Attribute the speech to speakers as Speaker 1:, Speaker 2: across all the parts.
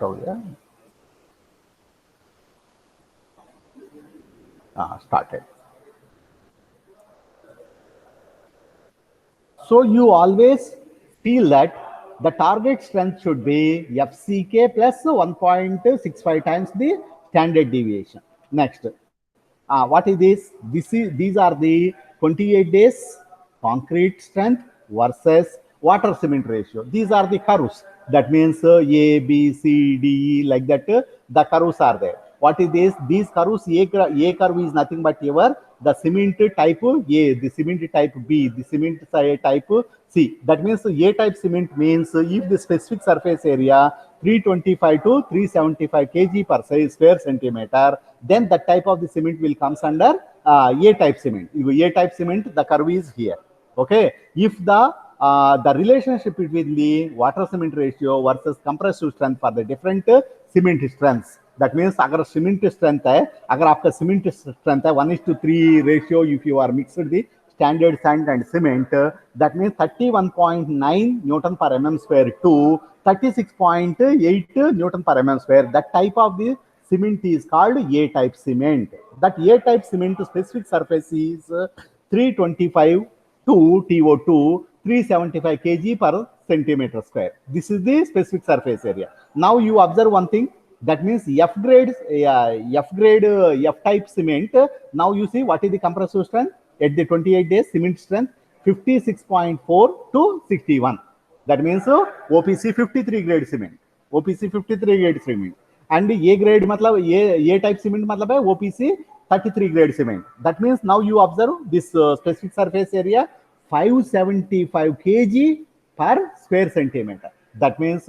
Speaker 1: हो गया started. So you always feel that the target strength should be FCK plus 1.65 times the standard deviation. Next, what is this? These are the 28 days concrete strength versus water cement ratio. These are the curves. That means A, B, C, D, E, like that. The curves are there. What is this? These curves, A curve is nothing but your the cement type A, the cement type B, the cement type C. That means A type cement means if the specific surface area 325 to 375 kg per square centimeter, then that type of the cement will comes under A type cement. A type cement, the curve is here. Okay. If the relationship between the water cement ratio versus compressive strength for the different cement strengths, that means अगर cement strength है, अगर आपका cement strength है 1:3 ratio, if you are mixed the standard sand and cement, that means 31.9 Newton per mm square to 36.8 Newton per mm square. That type of the cement is called A type cement. That A type cement specific surface is 325 to TO2 375 kg per centimeter square. This is the specific surface area. Now you observe one thing. That means F grade, F type cement. Now you see what is the compressive strength at the 28 days cement strength 56.4 to 61. That means OPC 53 grade cement. OPC 53 grade cement. And A grade matlab A type cement matlab hai OPC 33 grade cement. That means now you observe this specific surface area 575 kg per square centimeter. That means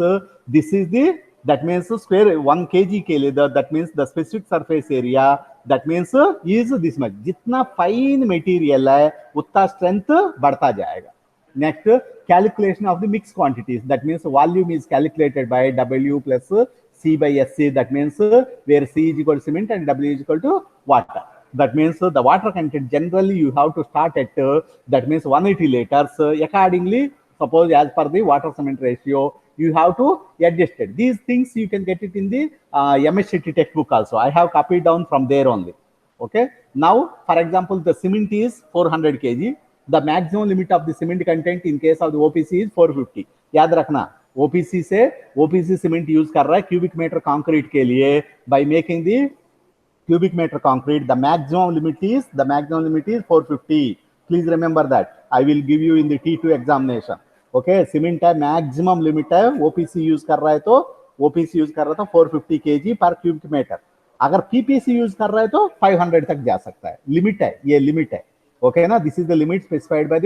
Speaker 1: this is the, that means square 1 kg के लिए that means the specific surface area, that means is this much. जितना fine material है उतना strength बढ़ता जाएगा. Next, calculation of the mixed quantities. That means volume is calculated by W plus C by SC. That means where C is equal to cement and W is equal to water. That means the water content generally you have to start at that means 180 liters. Accordingly, suppose as per the water cement ratio, you have to adjust it. These things you can get it in the MSCT textbook also. I have copied down from there only. Okay. Now, for example, the cement is 400 kg. The maximum limit of the cement content in case of the OPC is 450. याद रखना, OPC से OPC cement use कर रहा है cubic meter concrete के लिए. By making the cubic meter concrete, the maximum limit is 450. Please remember that. I will give you in the T2 examination. Okay, cement है maximum limit है, OPC use कर रहा है तो OPC use कर रहा था 450 kg per cubic meter. अगर PPC use कर रहा है तो 500 तक जा सकता है. लिमिट है, ये लिमिट है. ओके ना, this is the limit specified by the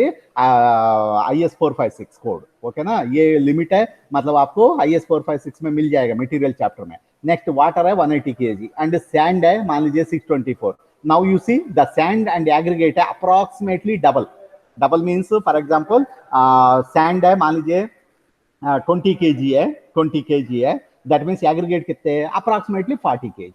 Speaker 1: IS 456 code. Okay ना, ये लिमिट है, मतलब आपको IS 456 में मिल जाएगा मटेरियल चैप्टर में. नेक्स्ट वाटर है 180 kg एंड सैंड है मान लीजिए 624. Now you see the sand and aggregate है approximately double. Double means for example sand है मान लीजिए 20 kg है, 20 kg है. दैट मीन्स एग्रीगेट कितने है? Approximately 40 kg.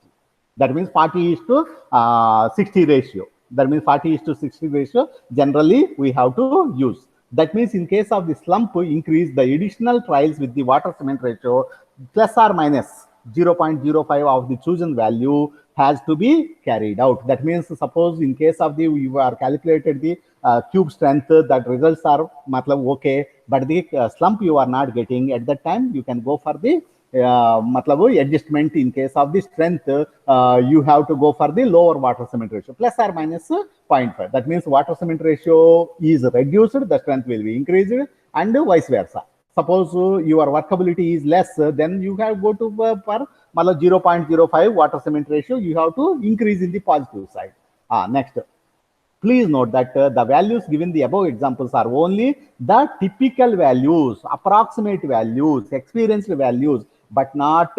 Speaker 1: That means 40:60 ratio. That means 40:60 ratio generally we have to use. That means in case of the slump increase, the additional trials with the water cement ratio plus or minus 0.05 of the chosen value has to be carried out. That means suppose in case of the you are calculated the cube strength, that results are matlab okay, but the slump you are not getting at that time, you can go for the मतलब adjustment. In case of the strength, you have to go for the lower water cement ratio plus or minus 0.5. That means water cement ratio is reduced, the strength will be increased, and vice versa. Suppose your workability is less, then you have go to for 0.05 water cement ratio, you have to increase in the positive side. Next, please note that the values given the above examples are only the typical values, approximate values, experienced values, but not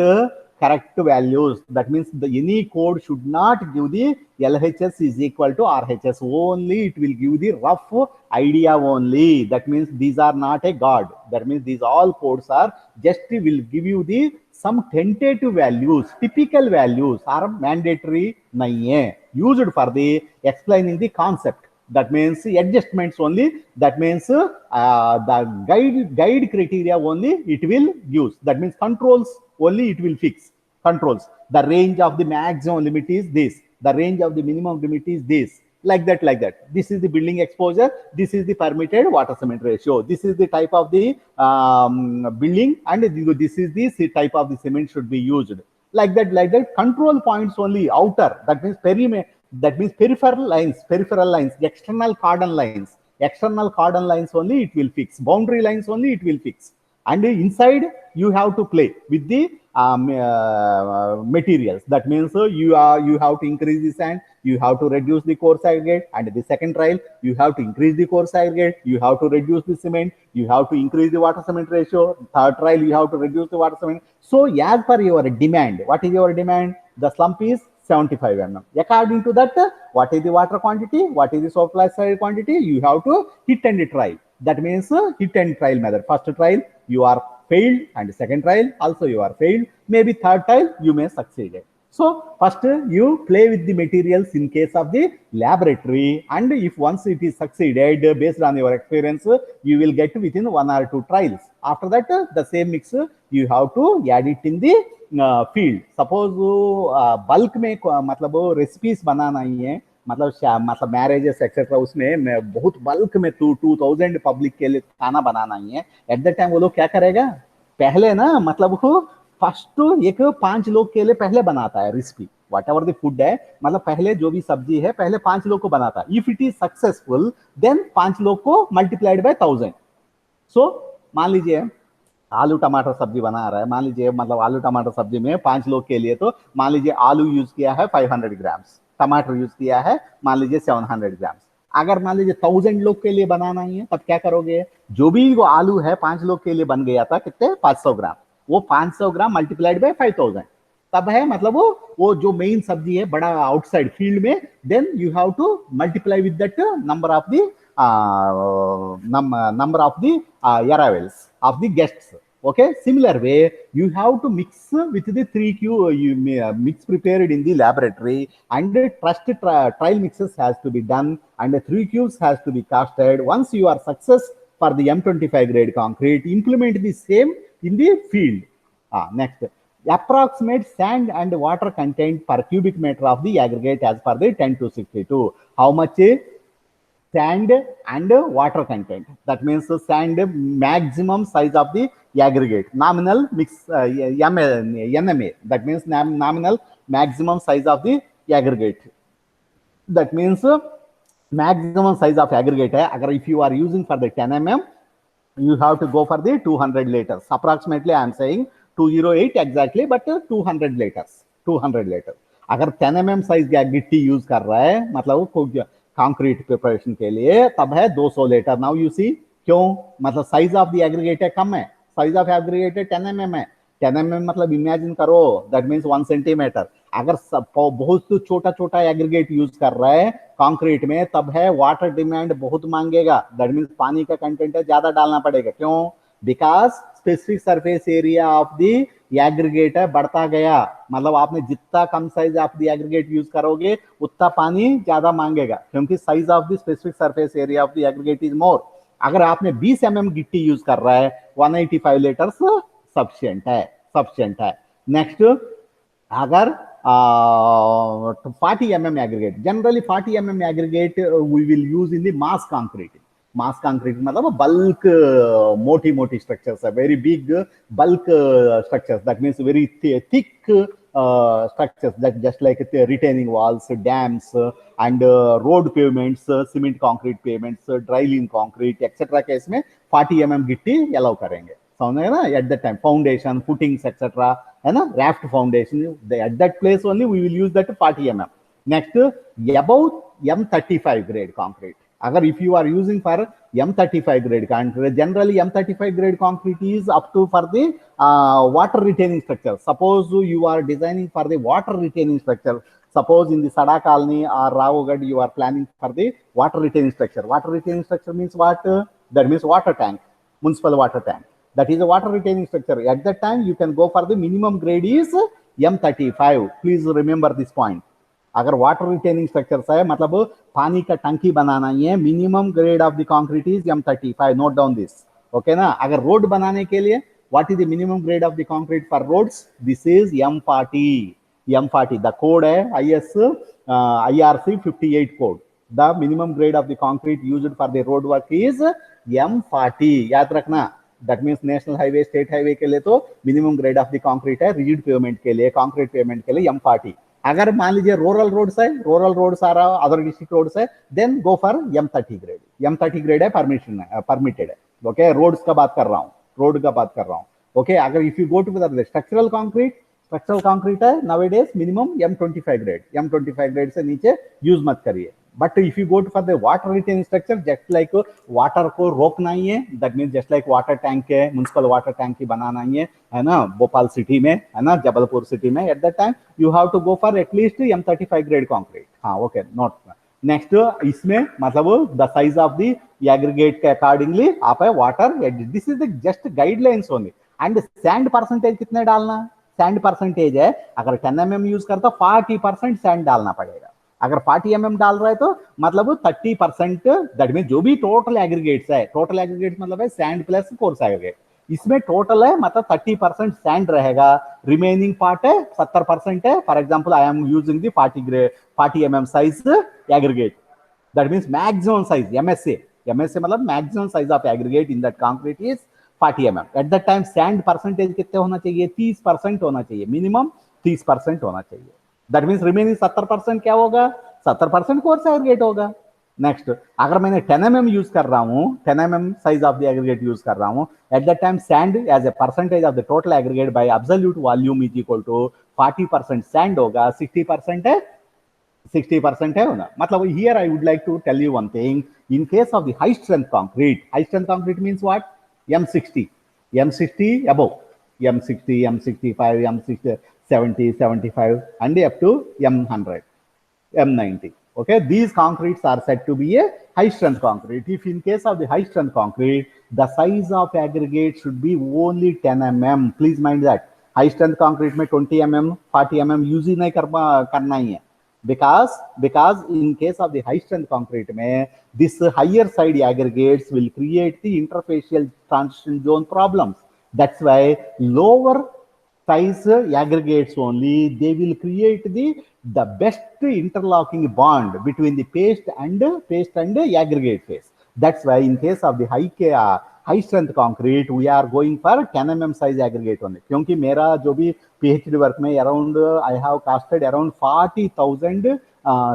Speaker 1: correct values. That means any code should not give the LHS is equal to RHS. Only it will give the rough idea only. That means these are not a god. That means these all codes are just will give you the some tentative values. Typical values are mandatory nahi hai. Used for the explaining the concept. That means adjustments only. That means the guide criteria only it will use. That means controls only it will fix controls. The range of the maximum limit is this, the range of the minimum limit is this, like that, like that. This is the building exposure, this is the permitted water cement ratio, this is the type of the building, and this is the type of the cement should be used, like that, like that. Control points only, outer, that means perimeter, that means peripheral lines, external cordon lines only it will fix, boundary lines only it will fix. And inside you have to play with the materials. That means you have to increase the sand, you have to reduce the coarse aggregate, and the second trial you have to increase the coarse aggregate, you have to reduce the cement, you have to increase the water cement ratio, third trial you have to reduce the water cement. So as per your demand, what is your demand? The slump is 75 mm. According to that, what is the water quantity, what is the supply side quantity, you have to hit and try. That means hit and trial method. First trial you are failed, and second trial also you are failed, maybe third trial you may succeed. So first you play with the materials in case of the laboratory, and if once it is succeeded based on your experience, you will get within 1 or 2 trials. After that, the same mix you have to add it in the field. Suppose bulk में मतलब recipes बनाना ही है, मतलब marriages etcetera, उसमें मैं बहुत bulk में 2000 public के लिए खाना बनाना ही है, एट द टाइम वो लोग क्या करेगा, पहले ना मतलब वो फर्स्ट एक 5 लोग के लिए पहले बनाता है recipe, what ever the food है, मतलब पहले जो भी सब्जी है पहले 5 लोग को बनाता है. If it is successful then 5 लोग को मल्टीप्लाइड बाय 1000. सो मान लीजिए आलू टमाटर सब्जी बना रहा है, मान लीजिए मतलब आलू टमाटर सब्जी में 5 लोग के लिए, तो मान लीजिए आलू यूज किया है 500 ग्राम्स, टमाटर यूज किया है मान लीजिए 700 ग्राम्स. अगर मान लीजिए 1000 लोग के लिए बनाना ही है, तब क्या करोगे, जो भी वो आलू है 5 लोग के लिए बन गया था कितने 500 ग्राम, वो 500 ग्राम मल्टीप्लाइड बाय 5000 तब है, मतलब वो जो मेन सब्जी है बड़ा आउटसाइड फील्ड में, then you have to multiply with that number of the number of the arrivals of the guests. Okay, similar way you have to mix with the 3Q mix prepared in the laboratory, and trust trial mixes has to be done, and 3Qs has to be casted. Once you are success for the M25 grade concrete, implement the same in the field. Next, approximate sand and water content per cubic meter of the aggregate as per the 10-62. How much sand and water content? That means sand maximum size of the aggregate, nominal mix NMA, that means nominal maximum size of the aggregate. That means maximum size of aggregate है, अगर if you are using for the 10 mm, you have to go for the 200 liters. Approximately I am saying 208 exactly, but 200 liters. 200 liters. अगर 10 mm size का गिट्टी use कर रहा है, मतलब concrete preparation के लिए, तब है 200 लीटर. नाउ यू सी, क्यों, मतलब साइज ऑफ द एग्रीगेट है कम है, साइज ऑफ एग्रीगेट है 10 mm है. 10 mm मतलब इमेजिन करो, दैट मीन्स 1 सेंटीमीटर. अगर बहुत छोटा छोटा एग्रीगेट यूज कर रहा है कंक्रीट में, तब है वाटर डिमांड बहुत मांगेगा, दैट मीन्स पानी का कंटेंट है ज्यादा डालना पड़ेगा. क्यों, because specific surface area of the aggregate है बढ़ता गया, मतलब आपने जितना कम size of the aggregate use करोगे उतना पानी ज्यादा मांगेगा, क्योंकि size of the specific surface area of the aggregate is more. अगर आपने 20 mm गिट्टी यूज कर रहा है, 185 लीटर्स सफिशिएंट है. नेक्स्ट, अगर 40 mm aggregate, generally 40 mm aggregate we will use in the mass concrete. Mass concrete मतलब बल्क मोटी मोटी स्ट्रक्चर्स है, very big bulk structures, that means very thick structures, that just like retaining walls, dams, and road pavements, cement concrete pavements, dry lean concrete, etc. Case में 40 mm गिट्टी allow करेंगे, समझ गए ना. At the time foundation, footings etcetera है ना, raft foundation, at that place only we will use that 40 mm. Next, about M35 grade concrete. अगर if you are using for M35 grade concrete, generally M35 grade concrete is up to for the water retaining structure. Suppose you are designing for the water retaining structure. Suppose in the Sada colony or Ravogad you are planning for the water retaining structure. Water retaining structure means what? That means water tank, municipal water tank. That is a water retaining structure. At that time you can go for the minimum grade is M35. Please remember this point. अगर water retaining structures है, मतलब पानी का टंकी बनाना ही है, minimum grade of the concrete is M35. Note down this, okay ना. अगर रोड बनाने के लिए What is the minimum grade of the concrete for roads? This is M40. M40. The code है IS IRC 58 code. The minimum grade of the concrete used for the road work is M40. याद रखना. That means national highway, state highway के लिए तो minimum grade of the concrete है, rigid pavement के लिए, concrete pavement के लिए M40. अगर मान लीजिए रूरल रोड्स है, रूरल रोड्स आ रहा, अदर डिस्ट्रिक्ट रोड्स है, then go for M30 grade. M30 grade है, परमिशन है, परमिटेड है. ओके, रोड्स का बात कर रहा हूँ, रोड का बात कर रहा हूँ. ओके, अगर if you go to the structural concrete है nowadays minimum M25 grade. M25 grade से नीचे यूज मत करिए. But if you go to for the water retain structure, just like water को रोकना ही है, that mean just like water tank है, म्युनिसिपल वाटर टैंक ही बनाना ही है ना, भोपाल सिटी में, है ना, जबलपुर सिटी में, at that time you have to go for at least M35 grade concrete. हाँ, ओके, नोट. नेक्स्ट, इसमें मतलब the size of the aggregate के अकॉर्डिंगली आप है water, this is the just guidelines only. And sand percentage कितने डालना? Sand percentage है, अगर 10 mm यूज करता 40% सैंड डालना पड़ेगा. अगर 40 mm डाल रहा है तो मतलब 30%, दैट मीन जो भी टोटल एग्रीगेट्स है, टोटल एग्रीगेट मतलब है सैंड प्लस कोर्स एग्रीगेट, इसमें टोटल है मतलब 30% सैंड रहेगा, रिमेनिंग पार्ट है 70% है. For example I am using the 40 mm size aggregate, that means maximum size MSA मतलब maximum size of aggregate in that concrete is 40 mm. Eight that time sand percentage कितने होना चाहिए? 30% होना चाहिए, minimum 30% होना चाहिए. दैट मींस रिमेनिंग 70% क्या होगा? 70% कोर्स एग्रीगेट होगा. नेक्स्ट, अगर मैंने 10 mm यूज कर रहा हूं, 10 mm size of the aggregate use कर रहा हूं, at that time sand as a percentage of the total aggregate by absolute volume is equal to 40% sand होगा, 60% है, 60% है ना. मतलब here I would like to tell you one thing. In case of the high strength concrete means what? M60 above, M60, M65, M60, 70, 75 and up to M100, M90. Okay, these concretes are said to be a high strength concrete. If in case of the high strength concrete, the size of aggregate should be only 10 mm. Please mind that. High strength concrete में 20 mm, 40 mm use ही नहीं करना ही है. Because in case of the high strength concrete में this higher side aggregates will create the interfacial transition zone problems. That's why lower size aggregates only, they will create the best interlocking bond between the paste and aggregate phase. That's why in case of the high strength concrete we are going for 10 mm size aggregate only. क्योंकि मेरा जो भी PhD work में around I have casted around 40,000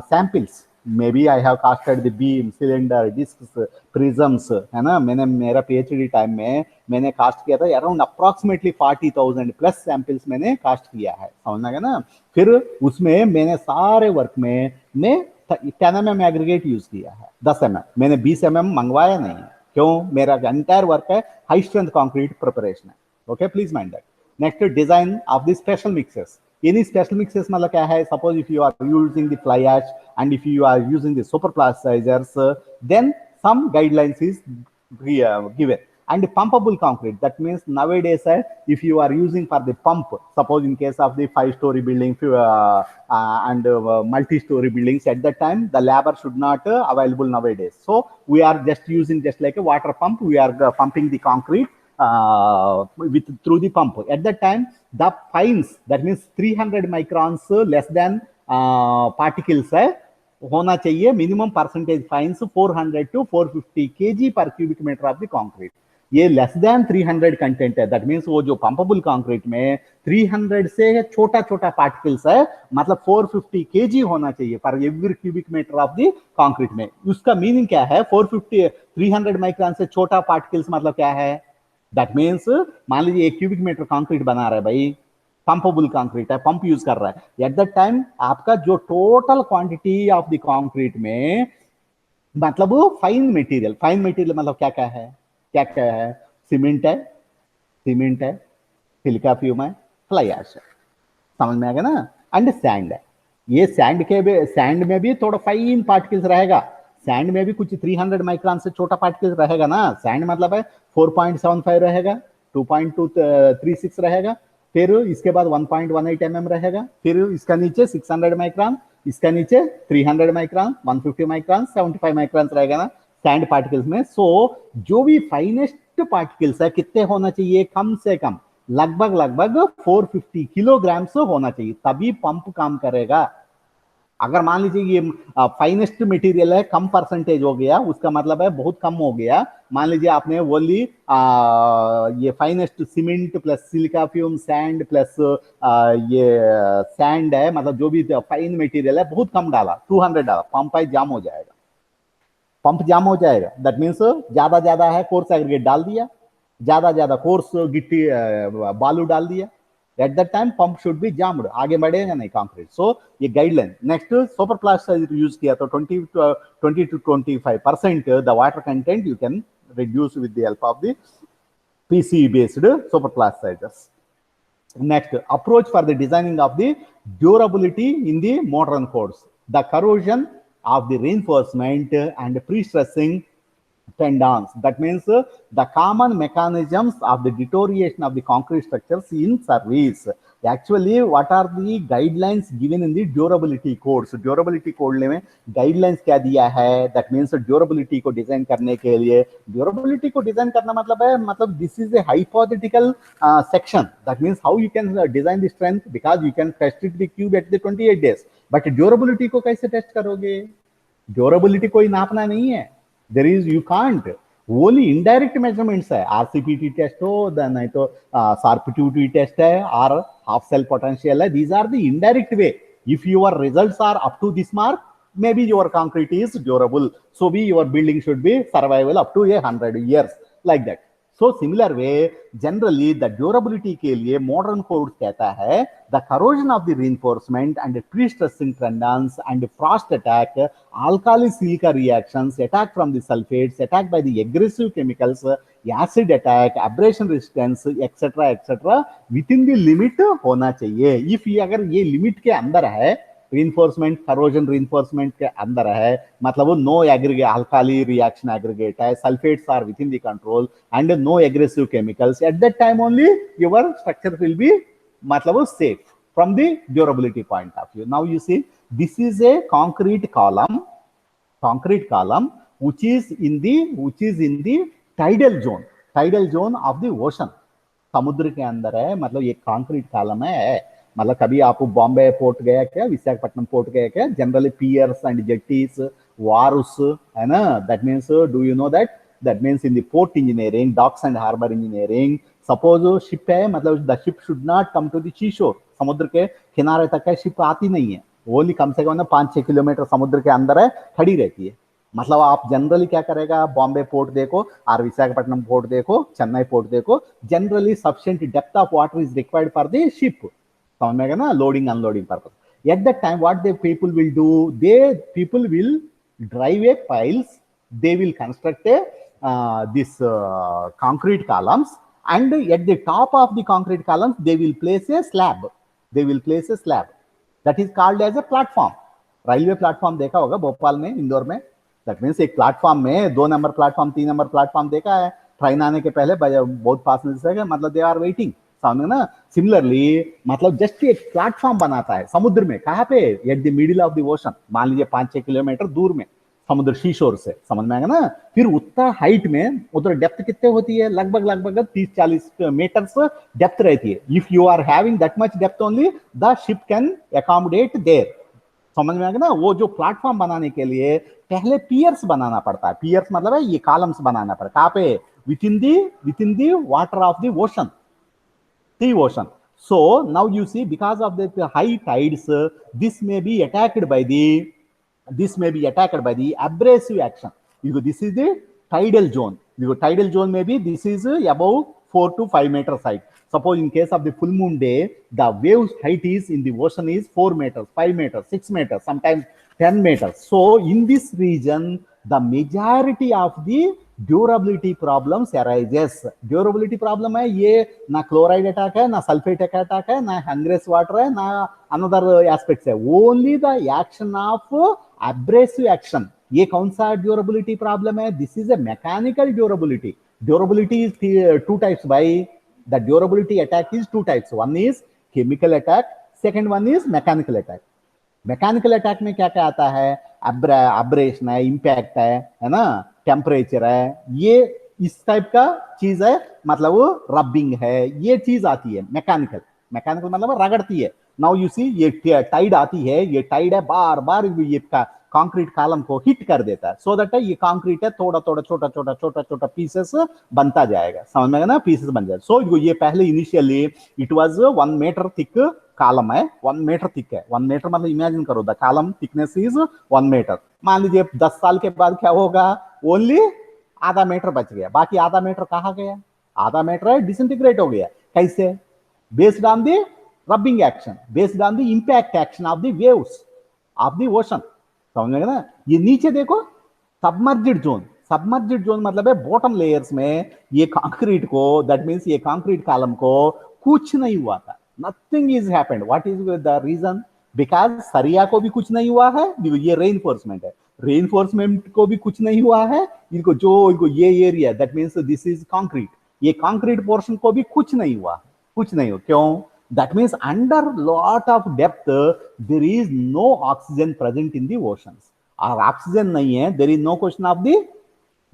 Speaker 1: samples. Maybe I have casted the beam, cylinder, discs, prisms, है ना. मैंने मेरा PhD time में मैंने कास्ट किया था अराउंड अप्रोक्सीमेटली 40,000 प्लस सैंपल्स मैंने कास्ट किया है, समझना है ना. फिर उसमें मैंने सारे वर्क में मैं 10 mm एग्रीगेट यूज किया है, 10 mm मैंने 20 mm मंगवाया नहीं है. क्यों? मेरा एंटायर वर्क है हाई स्ट्रेंथ कंक्रीट प्रिपरेशन है. Okay, please mind that. Next, design of the special mixes. Any special mixes मतलब क्या है? Suppose if you are using the fly ash and if you are using the super plasticizers, then some guidelines is given. And pumpable concrete, that means nowadays if you are using for the pump, suppose in case of the 5-story building and multi-story buildings, at that time the labor should not available nowadays, so we are just using just like a water pump, we are pumping the concrete through the pump. At that time the fines, that means 300 microns less than particles होना चाहिए. Minimum percentage fines 400 to 450 kg पर cubic metre of the concrete. ये less than 300 content है, that means वो जो पंपेबल concrete में 300 से छोटा छोटा पार्टिकल्स है, मतलब 450 kg होना चाहिए पर every cubic metre of the concrete में. उसका मीनिंग क्या है? 300 माइक्रोन से छोटा पार्टिकल्स मतलब क्या है? दैट मींस मान लीजिए 1 क्यूबिक मीटर कंक्रीट बना रहा है भाई, पंपेबल कंक्रीट है, पंप यूज कर रहा है. एट दैट टाइम आपका जो total quantity of the concrete में मतलब फाइन मटेरियल मतलब क्या क्या है? सीमेंट है, सिलिका फ्यूम है, फ्लाई ऐश है, समझ में आ गया ना. एंड सैंड है. ये सैंड में भी थोड़ा फाइन पार्टिकल्स रहेगा. सैंड में भी कुछ 300 माइक्रोन से छोटा पार्टिकल्स रहेगा ना. सैंड मतलब है 4.75 रहेगा, 2.236 रहेगा, फिर इसके बाद 1.18 mm रहेगा, फिर इसका नीचे 600 माइक्रोन, इसका नीचे 300 माइक्रोन, 150 माइक्रोन, 75 माइक्रोन रहेगा ना सैंड पार्टिकल्स में. सो जो भी फाइनेस्ट पार्टिकल्स है कितने होना चाहिए, कम से कम लगभग लगभग 450 किलोग्राम्स होना चाहिए, तभी पंप काम करेगा। अगर मान लीजिए ये फाइनेस्ट मटेरियल है, कम परसेंटेज हो गया, उसका मतलब है बहुत कम हो गया। मान लीजिए आपने ओनली ये finest cement plus silica fume sand plus ये सैंड है, मतलब जो भी फाइन मटेरियल है बहुत कम डाला, 200 डाला, पंप पाइप जाम हो जाएगा, पंप जाम हो जाएगा। दैट मीन्स ज्यादा ज्यादा है कोर्स एग्रीगेट डाल दिया, ज्यादा ज्यादा कोर्स गिट्टी बालू डाल दिया, at that time pump should be jammed, आगे बढ़ेगा नहीं कंक्रीट। सो ये guideline. Next super plaster use किया तो 20 to 25% the water content you can reduce with the help of the PC based super plasticizers. Next, approach for the designing of the durability in the modern codes. The corrosion of the reinforcement and pre-stressing tendons. That means the common mechanisms of the deterioration of the concrete structures in service. Actually, what are the guidelines given in the durability codes? Durability code में guidelines क्या दिया है? That means durability को design करने के लिए, durability को design करना मतलब है, मतलब this is a hypothetical section. That means how you can design the strength, because you can test it the cube at the 28 days. But durability को कैसे test करोगे? Durability कोई नापना नहीं है. There is, you can't, only indirect measurements है, RCPT test हो, नहीं तो SARPTUT टेस्ट है, और half cell potential है. These are the indirect way. If your results are up to this mark, maybe your concrete is durable, so be your building should be survival up to 100 years, like that. So similar way, generally the durability के लिए modern code कहता है the corrosion of the reinforcement and pre-stressing tendons and frost attack, alkali silica reactions, attack from the sulfates, attack by the aggressive chemicals, acid attack, abrasion resistance, etc. within the limit होना चाहिए. If ये अगर ये limit के अंदर है, reinforcement, corrosion reinforcement के अंदर है, मतलब वो no aggregate alkali reaction aggregate है, sulfates are within the control and no aggressive chemicals, at that time only your structure will be मतलब वो safe from the durability point of view. Now you see, this is a concrete column which is in the tidal zone of the ocean. समुद्र के अंदर है, मतलब ये concrete column है. मतलब कभी आप बॉम्बे पोर्ट गया क्या, विशाखापट्टनम पोर्ट गया क्या? Generally piers and jetties, wharves है ना. That means, do you know that means in the port engineering, docks and harbour engineering, suppose ship है, मतलब the ship should not come to the sea shore, समुद्र के किनारे तक है ship आती नहीं है, ओनली कम से कम 5-6 किलोमीटर समुद्र के अंदर है, खड़ी रहती है. मतलब आप जनरली क्या करेगा, बॉम्बे पोर्ट देखो और विशाखापट्टनम पोर्ट देखो, चेन्नई पोर्ट देखो, generally sufficient depth of water is required for the ship, समझ में आएगा ना, loading unloading purpose. Eight that time what they people will do, they people will drive A piles, they will construct this concrete columns, and at the top of the concrete columns they will place a slab, that is called as a platform. Railway platform देखा होगा भोपाल में, इंदौर में. That means एक platform में 2 number platform, 3 number platform देखा है, train आने के पहले बहुत पैसेंजर्स है, मतलब दे आर वेटिंग, समझ ना. सिमिलरली मतलब जस्ट एक प्लेटफॉर्म बनाता है समुद्र में, कहाँ पे, at the middle of the ocean, मान लीजिए 5-6 किलोमीटर दूर में समुद्र शीशोर से, समझ में आएगा ना. फिर उतना हाइट में उधर डेप्थ कितने होती है, लगभग 30-40 मीटर्स डेप्थ रहती है. If you are having that much depth only the ship can accommodate there, समझ में आएगा ना. वो जो प्लेटफॉर्म बनाने के लिए पहले पियर्स बनाना पड़ता है, पियर्स मतलब है ये कॉलम्स बनाना पड़ता है, कहाँ पे, within the water of the ocean, sea ocean. So now you see, because of the high tides, this may be attacked by the abrasive action. This is the tidal zone. Tidal zone maybe this is above 4 to 5 meters height. Suppose in case of the full moon day, the wave height is in the ocean is 4 meters, 5 meters, 6 meters, sometimes 10 meters. So in this region, the majority of the durability problems arises. Durability problem है ये, ना chloride attack है, ना sulphate attack है, ना हंग्रेस water है, ना another aspects है, only the action of abrasive action. ये कौन सा ड्यूरेबिलिटी प्रॉब्लम है, this is a mechanical durability. Durability is 2 types भाई, the durability attack is 2 types, one is chemical attack, second one is mechanical attack. Mechanical attack में क्या क्या आता है, अब्रेशन है, इंपैक्ट है ना, टेम्परेचर है, ये इस टाइप का चीज है, मतलब वो रबिंग है, ये चीज आती है मैकेनिकल। मैकेनिकल मतलब रगड़ती है। नाउ यू सी ये टाइड आती है, ये टाइड है बार बार ये कंक्रीट कॉलम को हिट कर देता है, सो दैट ये कंक्रीट है थोड़ा थोड़ा छोटा छोटा छोटा छोटा पीसेस बनता जाएगा, समझ में ना, पीसेस बन जाएगा। सो ये पहले initially it was 1 metre thick column है, 1 मीटर थिक है। 1 मीटर मतलब इमेजिन करो the column thickness is 1 metre. मान लीजिए 10 साल के बाद क्या होगा, ओनली आधा मीटर बच गया, बाकी आधा मीटर कहाँ गया, आधा मीटर डिसइंटीग्रेट हो गया। कैसे? Based on the rubbing action, based on the impact action of the waves of the ocean, समझ में ना। ये नीचे देखो सबमर्ज्ड जोन, सबमर्ज्ड जोन मतलब है बॉटम लेयर्स में ये कंक्रीट को, दैट मींस ये कंक्रीट कॉलम को कुछ नहीं हुआ था, nothing is happened. What is the reason? Because सरिया को भी कुछ नहीं हुआ है, ये रेइनफोर्समेंट है, रेइनफोर्समेंट को भी कुछ नहीं हुआ है, इनको जो इनको ये area that means this is concrete, ये कंक्रीट पोर्शन को भी कुछ नहीं हुआ, कुछ नहीं हुआ। क्यों? That means under lot of depth there is no oxygen present in the oceans, और ऑक्सीजन नहीं है, there is no question of the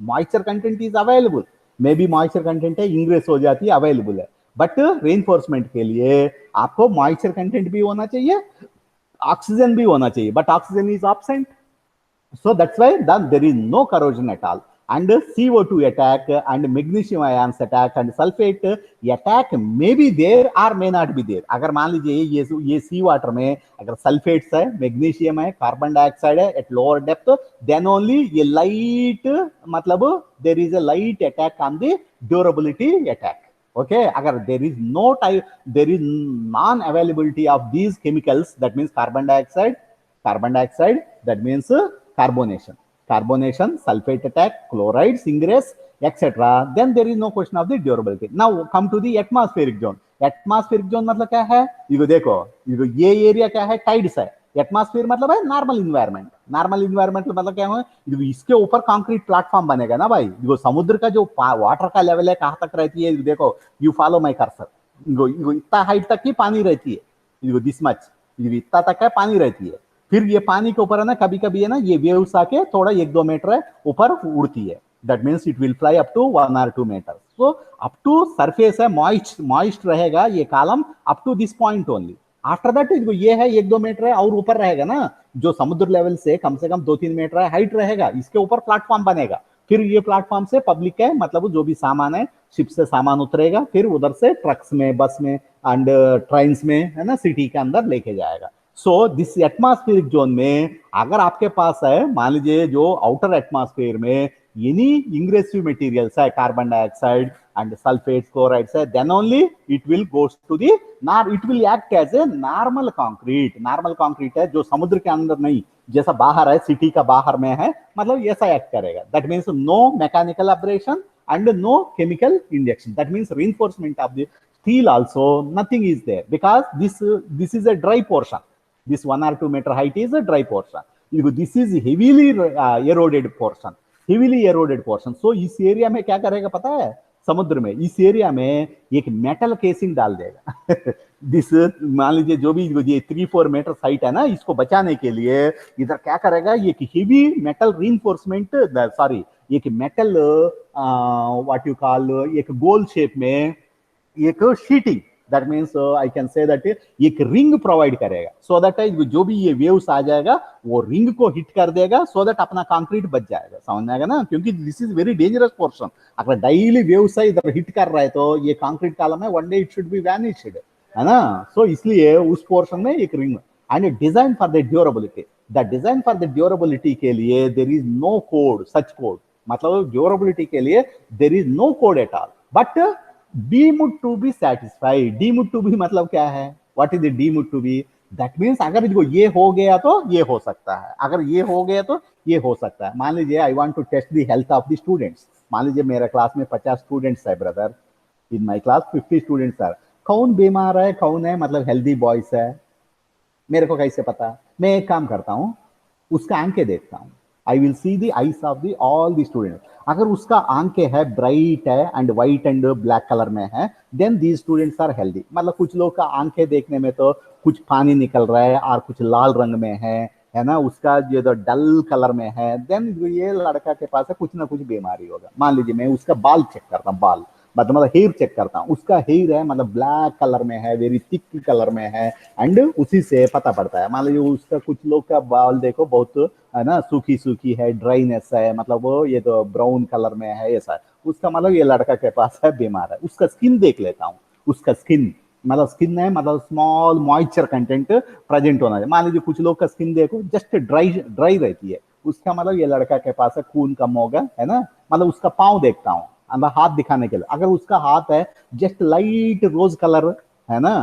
Speaker 1: moisture content is available, may be moisture content है, इंग्रेस हो जाती है, अवेलेबल है, but reinforcement के लिए आपको मॉइस्चर कंटेंट भी होना चाहिए, ऑक्सीजन भी होना चाहिए, but oxygen is absent. So that's why then there is no corrosion at all. And CO2 attack and magnesium ions attack and sulfate attack may be there or may not be there. अगर मान लीजिए ये सी water में अगर sulphates है, magnesium है, carbon dioxide है at lower depth, then only ये लाइट, मतलब there is a light attack on the durability attack. Okay, agar there is no type, there is non availability of these chemicals, that means carbon dioxide, that means carbonation, sulfate attack, chlorides, ingress, etc., then there is no question of the durability. Now come to the atmospheric zone. Atmospheric zone मतलब क्या है? ये देखो, ये area क्या है? Tides है। Atmosphere मतलब है नॉर्मल इन्वायरमेंट, नॉर्मल इन्वायरमेंट मतलब क्या है? इसके ऊपर कंक्रीट प्लेटफॉर्म बनेगा ना भाई। देखो समुद्र का जो वाटर का लेवल है कहाँ तक रहती है, देखो यू फॉलो माय कर्सर, इतना हाइट तक की पानी रहती है, देखो दिस मच, इतना तक है पानी रहती है। फिर ये पानी के ऊपर है ना, कभी कभी है ना ये वेव्स आके थोड़ा 1-2 मीटर ऊपर उड़ती है, that means it will fly up to 1 or 2 metre. So up to surface है, मॉइस्ट रहेगा ये column up to this point only. After that ये है 1-2 मीटर है और ऊपर रहेगा ना, जो समुद्र लेवल से कम 2-3 मीटर है हाइट रहेगा, इसके ऊपर प्लेटफॉर्म बनेगा। फिर ये प्लेटफॉर्म से पब्लिक है, मतलब जो भी सामान है शिप से सामान उतरेगा, फिर उधर से ट्रक्स में, बस में एंड ट्रेन्स में है ना, सिटी के अंदर लेके जाएगा। सो दिस एटमॉस्फेरिक जोन में अगर आपके पास है, मान लीजिए जो आउटर एटमॉस्फेयर में एनी इंग्रेसिव मटेरियल्स है, carbon dioxide and sulfates, chlorides है, then only it will goes to the, it will act as a normal concrete. normal concrete है जो समुद्र के अंदर नहीं, जैसा बाहर है, सिटी का बाहर में है, मतलब ऐसा एक्ट करेगा। that means no mechanical abrasion and no chemical injection, that means reinforcement of the steel also nothing is there, because this is a dry portion, this 1 or 2 meter height is a dry portion, this is heavily eroded portion, so इस area में क्या करेगा पता है? समुद्र में इस area में एक मेटल केसिंग डाल देगा दिस, मान लीजिए जो भी ये 3-4 मीटर साइट है ना, इसको बचाने के लिए इधर क्या करेगा, ये हेवी मेटल रीइंफोर्समेंट, सॉरी एक मेटल व्हाट यू कॉल, एक गोल शेप में एक sheeting, that means I can say that एक रिंग प्रोवाइड करेगा, सो दैट जो भी ये वेव्स आ जाएगा वो रिंग को हिट कर देगा, सो दैट अपना कंक्रीट बच जाएगा, समझ में आएगा ना। क्योंकि this is very dangerous portion, अगर डेली वेव्स है इधर हिट कर रहा है तो ये कंक्रीट कॉलम है, one day it should be vanished, है ना। सो इसलिए उस पोर्शन में एक ring and design for the durability, the design for the durability के लिए there is no code, such code, मतलब ड्यूरेबिलिटी के लिए there is no code at all, but deemed to be satisfied, deemed to be मतलब क्या है? What is the deemed to be? That means अगर इसको ये हो गया तो ये हो सकता है, अगर ये हो गया तो ये हो सकता है। मान लीजिए I want to test the health of the students, मान लीजिए मेरे क्लास में 50 स्टूडेंट्स है brother, in my class 50 students है, कौन बीमार है कौन है मतलब हेल्दी बॉयज है, मेरे को कैसे पता? मैं एक काम करता हूँ, उसका आंखें देखता हूँ, I will see the eyes of the all the student, अगर उसका आंखें है ब्राइट है and white and black colour में है, then the students are healthy. मतलब कुछ लोग का आंखें देखने में तो कुछ पानी निकल रहा है और कुछ लाल रंग में है है ना, उसका ये तो डल कलर में है, देन ये लड़का के पास है कुछ ना कुछ बीमारी होगा। मान लीजिए मैं उसका बाल चेक करता हूँ, बाल मतलब हेयर चेक करता हूँ, उसका हेयर है मतलब ब्लैक कलर में है, वेरी थिक कलर में है, एंड उसी से पता पड़ता है। मान लीजिए उसका कुछ लोग का बाल देखो बहुत है ना सूखी सूखी है, ड्राइनेस है, मतलब वो ये तो ब्राउन कलर में है, ऐसा उसका मतलब ये लड़का के पास है, बीमार है। उसका स्किन देख लेता हूँ, उसका स्किन मतलब स्किन है मतलब स्मॉल मॉइस्चर कंटेंट प्रेजेंट होना चाहिए। मान लीजिए कुछ लोग का स्किन देखो जस्ट ड्राई ड्राई रहती है, उसका मतलब ये लड़का के पास है खून कम होगा, है ना। मतलब उसका पाँव देखता हूँ अंदर हाथ दिखाने के लिए, अगर उसका हाथ है जस्ट लाइट रोज कलर, है ना,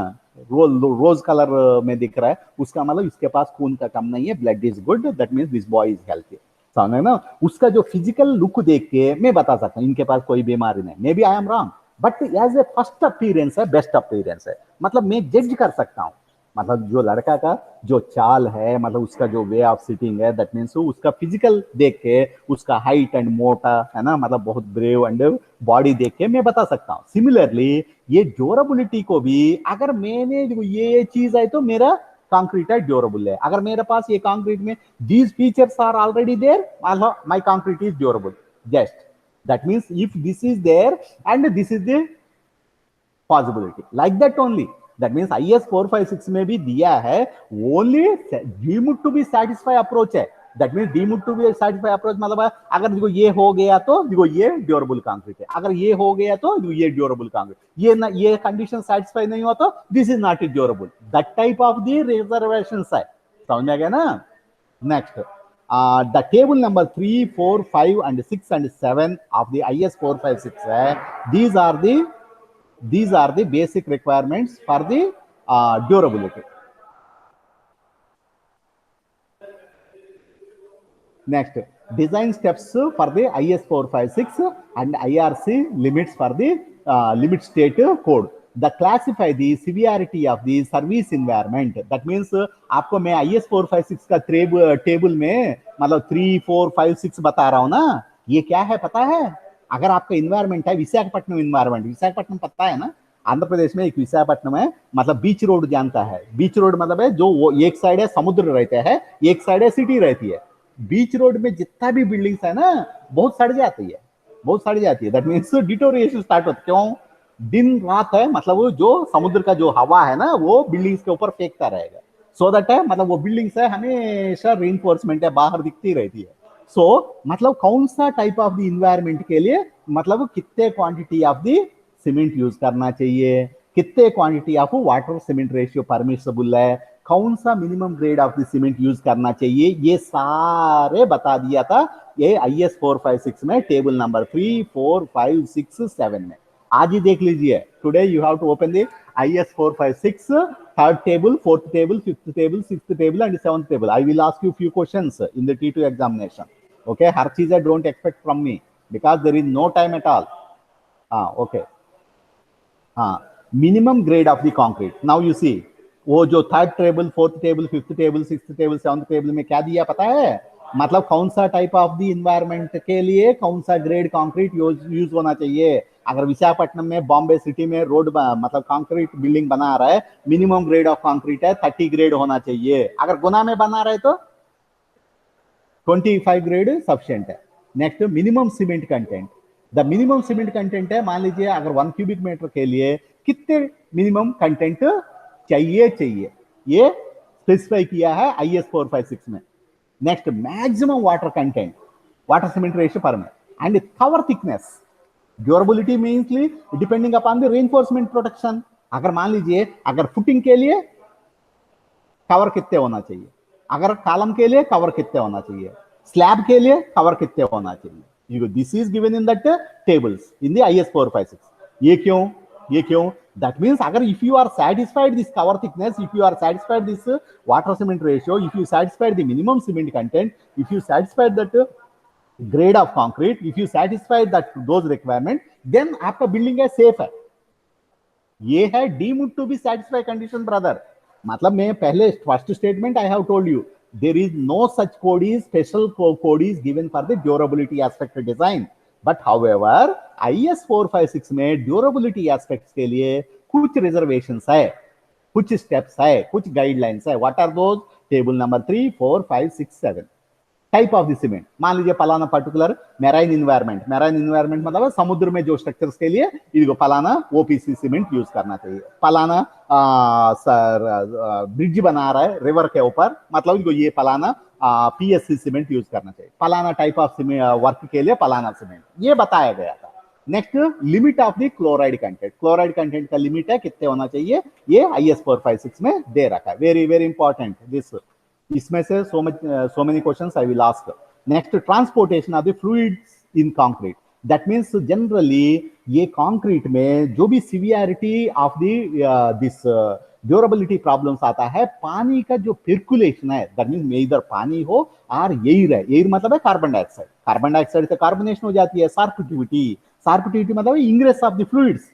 Speaker 1: रोज कलर में दिख रहा है, उसका मतलब इसके पास खून का कम नहीं है, blood is good, that means this boy is healthy. समझ ना, उसका जो फिजिकल लुक देख के मैं बता सकता हूँ इनके पास कोई बीमारी नहीं। May be I am wrong, but as a first appearance है, बेस्ट अपीयरेंस है, मतलब मैं जज कर सकता हूँ। मतलब जो लड़का का जो चाल है, मतलब उसका जो वे ऑफ सिटिंग है, दैट मीन्स उसका फिजिकल देख के, उसका हाइट एंड मोटा है ना, मतलब बहुत ब्रेव एंड बॉडी देख के मैं बता सकता हूँ। सिमिलरली ये ड्यूरेबिलिटी को भी, अगर मैंने ये चीज है तो मेरा कंक्रीट है ड्यूरेबल है, अगर मेरे पास ये कंक्रीट में these features are already there, my concrete is durable. Just that means if this is there and this is the possibility, like that only, that means IS 456 में भी दिया है only deemed to be satisfy approach है। that means deemed to be satisfy approach मतलब अगर देखो ये हो गया तो देखो ये ड्यूरेबल कंक्रीट है, अगर ये हो गया तो ये ड्यूरेबल कंक्रीट, ये ना ये कंडीशन सेटिस्फाई नहीं हुआ तो this is not durable, that type of the reservation है। समझ में आ गया ना। Next, the table number 3, 4, 5, and 6 and 7 of the IS 456 these are the basic requirements for the durability. Next, design steps for the IS 456 and IRC limits for the limit state code. The classify the severity of the service environment. That means आपको मैं IS 456 का table में मतलब 3, 4, 5, 6 बता रहा हूँ ना, ये क्या है पता है? अगर आपका इन्वायरमेंट है विशाखापट्टनम इन्वायरमेंट, विशाखापट्टनम पता है ना, आंध्र प्रदेश में एक विशाखापट्टनम है, मतलब बीच रोड जानता है, बीच रोड मतलब है जो वो एक साइड है समुद्र रहता है, एक साइड है सिटी रहती है। बीच रोड में जितना भी बिल्डिंग्स है ना बहुत सड़ जाती है, बहुत सड़ जाती है, दैट मीन्स डिटोरिएशन स्टार्ट होता है। क्यों? दिन रात है, मतलब वो जो समुद्र का जो हवा है ना वो बिल्डिंग्स के ऊपर फेंकता रहेगा, सो दैट है मतलब वो बिल्डिंग्स है हमेशा रीइंफोर्समेंट है बाहर दिखती रहती है। सो मतलब कौन सा टाइप ऑफ द इन्वायरमेंट के लिए मतलब कितने quantity of the cement use करना चाहिए, कितने quantity of water cement ratio permissible है, कौन सा minimum grade of the cement use करना चाहिए, ये सारे बता दिया था ये IS 456 में टेबल नंबर 3, 4, 5, 6, 7 में। आज ही देख लीजिए, today you have to open the IS 456 third table, fourth table, fifth table, sixth table and seventh table. I will ask you few questions in the T2 examination. Okay, हर चीज don't expect from me because there is no time at all. हाँ okay, हाँ minimum grade of the concrete. Now you see वो जो third table, fourth table, fifth table, sixth table, seventh table में क्या दिया पता है? मतलब कौन सा टाइप ऑफ द इन्वायरमेंट के लिए कौन सा ग्रेड कंक्रीट यूज होना चाहिए। अगर विशाखापट्टनम में, बॉम्बे सिटी में रोड मतलब कंक्रीट बिल्डिंग बना रहा है, मिनिमम ग्रेड ऑफ कंक्रीट है 30 ग्रेड होना चाहिए। अगर गुना में बना रहे तो 25 ग्रेड सफिशिएंट है। Next, minimum cement content. The minimum cement content है, मान लीजिए अगर 1 क्यूबिक मीटर के लिए कितने मिनिमम कंटेंट चाहिए ये स्पेसिफाई किया है IS 456 में। Next, maximum water content, water cement ratio पर में, and cover thickness. Durability means depending upon the reinforcement protection. अगर मान लीजिए अगर फुटिंग के लिए कवर कितने होना चाहिए, अगर कॉलम के लिए कवर कितने होना चाहिए, स्लैब के लिए कवर कितने होना चाहिए, this is given in that tables in the IS 456। ये क्यों? ये क्यों? दैट मीन्स अगर if you are satisfied this cover thickness, if you are satisfied this water cement ratio, if you satisfied the minimum cement content, if you satisfied that grade of concrete, if you satisfied that those requirement, then आपका building है safe है। ये है deemed to be satisfied condition brother. मतलब मैं पहले first statement I have told you there is no such code is special code is given for the durability aspect design, but however IS 456 में durability aspects के लिए कुछ reservations है, कुछ steps है, कुछ गाइडलाइंस है। What are those? Table number 3, 4, 5, 6, 7 type of the cement. मान लीजिए पलाना पर्टिकुलर मेराइन इन्वायरमेंट मतलब समुद्र में जो स्ट्रक्चर्स के लिए इनको पलाना ओपीसी सीमेंट यूज करना चाहिए। पलाना ब्रिज बना रहा है रिवर के ऊपर, मतलब इनको ये पलाना पीएससी सीमेंट यूज करना चाहिए। पलाना टाइप ऑफ वर्क के लिए पलाना सीमेंट, ये बताया गया था। Next, limit of the chloride content. Chloride content का लिमिट है कितने होना चाहिए, ये IS 456 में दे रखा है। वेरी वेरी इंपॉर्टेंट दिस, इसमें से so many questions I will ask. Next, transportation of the fluids in concrete. That means generally ये concrete में जो भी severity of the this durability problems आता है, पानी का जो percolation है, that means में इधर पानी हो और एयर है, एयर मतलब है कार्बन डाइऑक्साइड, कार्बन डाइऑक्साइड से कार्बोनेशन हो जाती है, सार्पिटिविटी मतलब इंग्रेस ऑफ द फ्लूइड्स।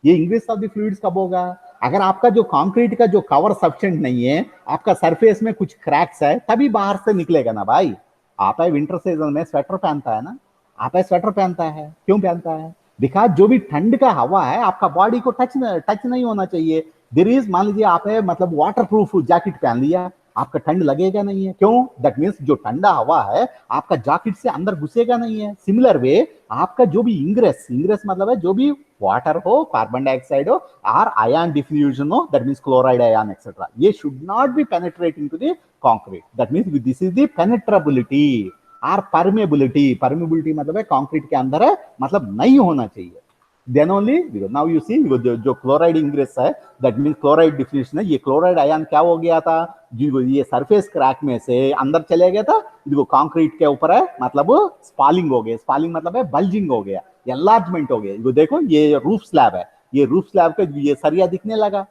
Speaker 1: ये इंग्रेस ऑफ द फ्लूइड्स कब होगा, अगर आपका जो कंक्रीट का जो कवर सफिशिएंट नहीं है, आपका सरफेस में कुछ क्रैक्स है, तभी बाहर से निकलेगा ना भाई। आप है विंटर सीजन में स्वेटर पहनता है ना, आप है स्वेटर पहनता है, क्यों पहनता है, बिकॉज जो भी ठंड का हवा है आपका बॉडी को टच नहीं होना चाहिए। देयर इज, मान लीजिए आप है मतलब वाटर प्रूफ जैकेट पहन लिया, आपका ठंड लगेगा नहीं है, क्यों, दैट मीन्स जो ठंडा हवा है आपका जैकेट से अंदर घुसेगा नहीं है। सिमिलर वे आपका जो भी इंग्रेस मतलब है जो भी वाटर हो, कार्बन डाइऑक्साइड हो और आयन डिफ्यूजन हो, that means chloride ion etcetera, ये should not be penetrating to the concrete. That means this is the penetrability और परमेबिलिटी मतलब है कंक्रीट के अंदर है, मतलब नहीं होना चाहिए। then only now you see जो क्लोराइड इंग्रेस है, दैट मीन क्लोराइड डिफ्यूजन है, ये क्लोराइड आयन क्या हो गया था, जो ये सरफेस क्रैक में से अंदर चले गया था, देखो कंक्रीट के ऊपर है, मतलब स्पॉलिंग हो गया, स्पॉलिंग मतलब है बल्जिंग हो गया, एनलार्जमेंट हो गया। देखो ये रूफ स्लैब है, ये रूफ स्लैब का ये सरिया दिखने लगा,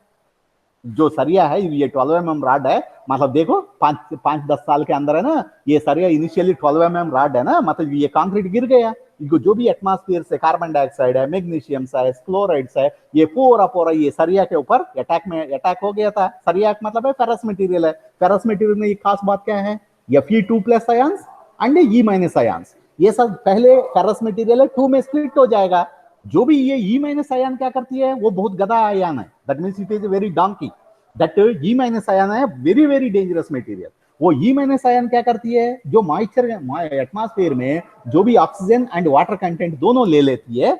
Speaker 1: जो सरिया है ये 12 mm रॉड है, मतलब देखो 5-10 साल के अंदर है ना, ये सरिया इनिशियली 12 mm रॉड है ना, मतलब ये कंक्रीट गिर गया, इनको जो भी एटमॉस्फेयर से कार्बन डाइऑक्साइड है, मैग्नीशियम है, क्लोराइड्स है, ये पूरा ये सरिया के ऊपर अटैक हो गया था। सरिया मतलब है फेरस मटेरियल है, फेरस मटेरियल में एक खास बात क्या है, Fe2+ ions and E- ions, ये सब पहले फेरस मटेरियल है 2 में स्प्लिट हो जाएगा। जो भी ये E- आयन क्या करती है, वो बहुत गधा आयन है, that means it is very donkey, that E- ion है वेरी वेरी डेंजरस मटेरियल। वो E- आयन क्या करती है, जो मॉइस्चर एटमॉस्फेयर में जो भी ऑक्सीजन एंड वाटर कंटेंट दोनों ले लेती है,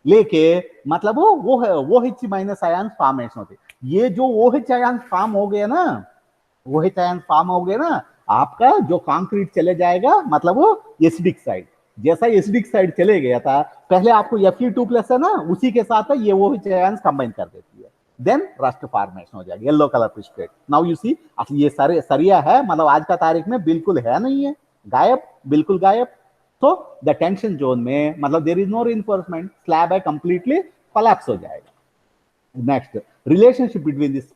Speaker 1: लेके मतलब वो H- आयन फॉर्मेशन होती है। ये जो OH आयन फॉर्म हो गया ना, OH आयन फॉर्म हो गया ना, आपका जो कंक्रीट चले जाएगा, मतलब वो एसिडिक साइड, जैसा एसिडिक साइड चले गया था, पहले आपको Fe2+ है ना, उसी के साथ ये OH आयंस कंबाइन कर देती है, देन रस्ट फॉर्मेशन हो जाएगा, येलो कलर प्रिस्क्रेट। नाउ यू सी, ये सरिया है, मतलब आज का तारीख में बिल्कुल है नहीं है, गायब, बिल्कुल गायब। तो द टेंशन जोन में मतलब there is no reinforcement, slab है कंप्लीटली कोलैप्स हो जाएगा। Next, relationship between this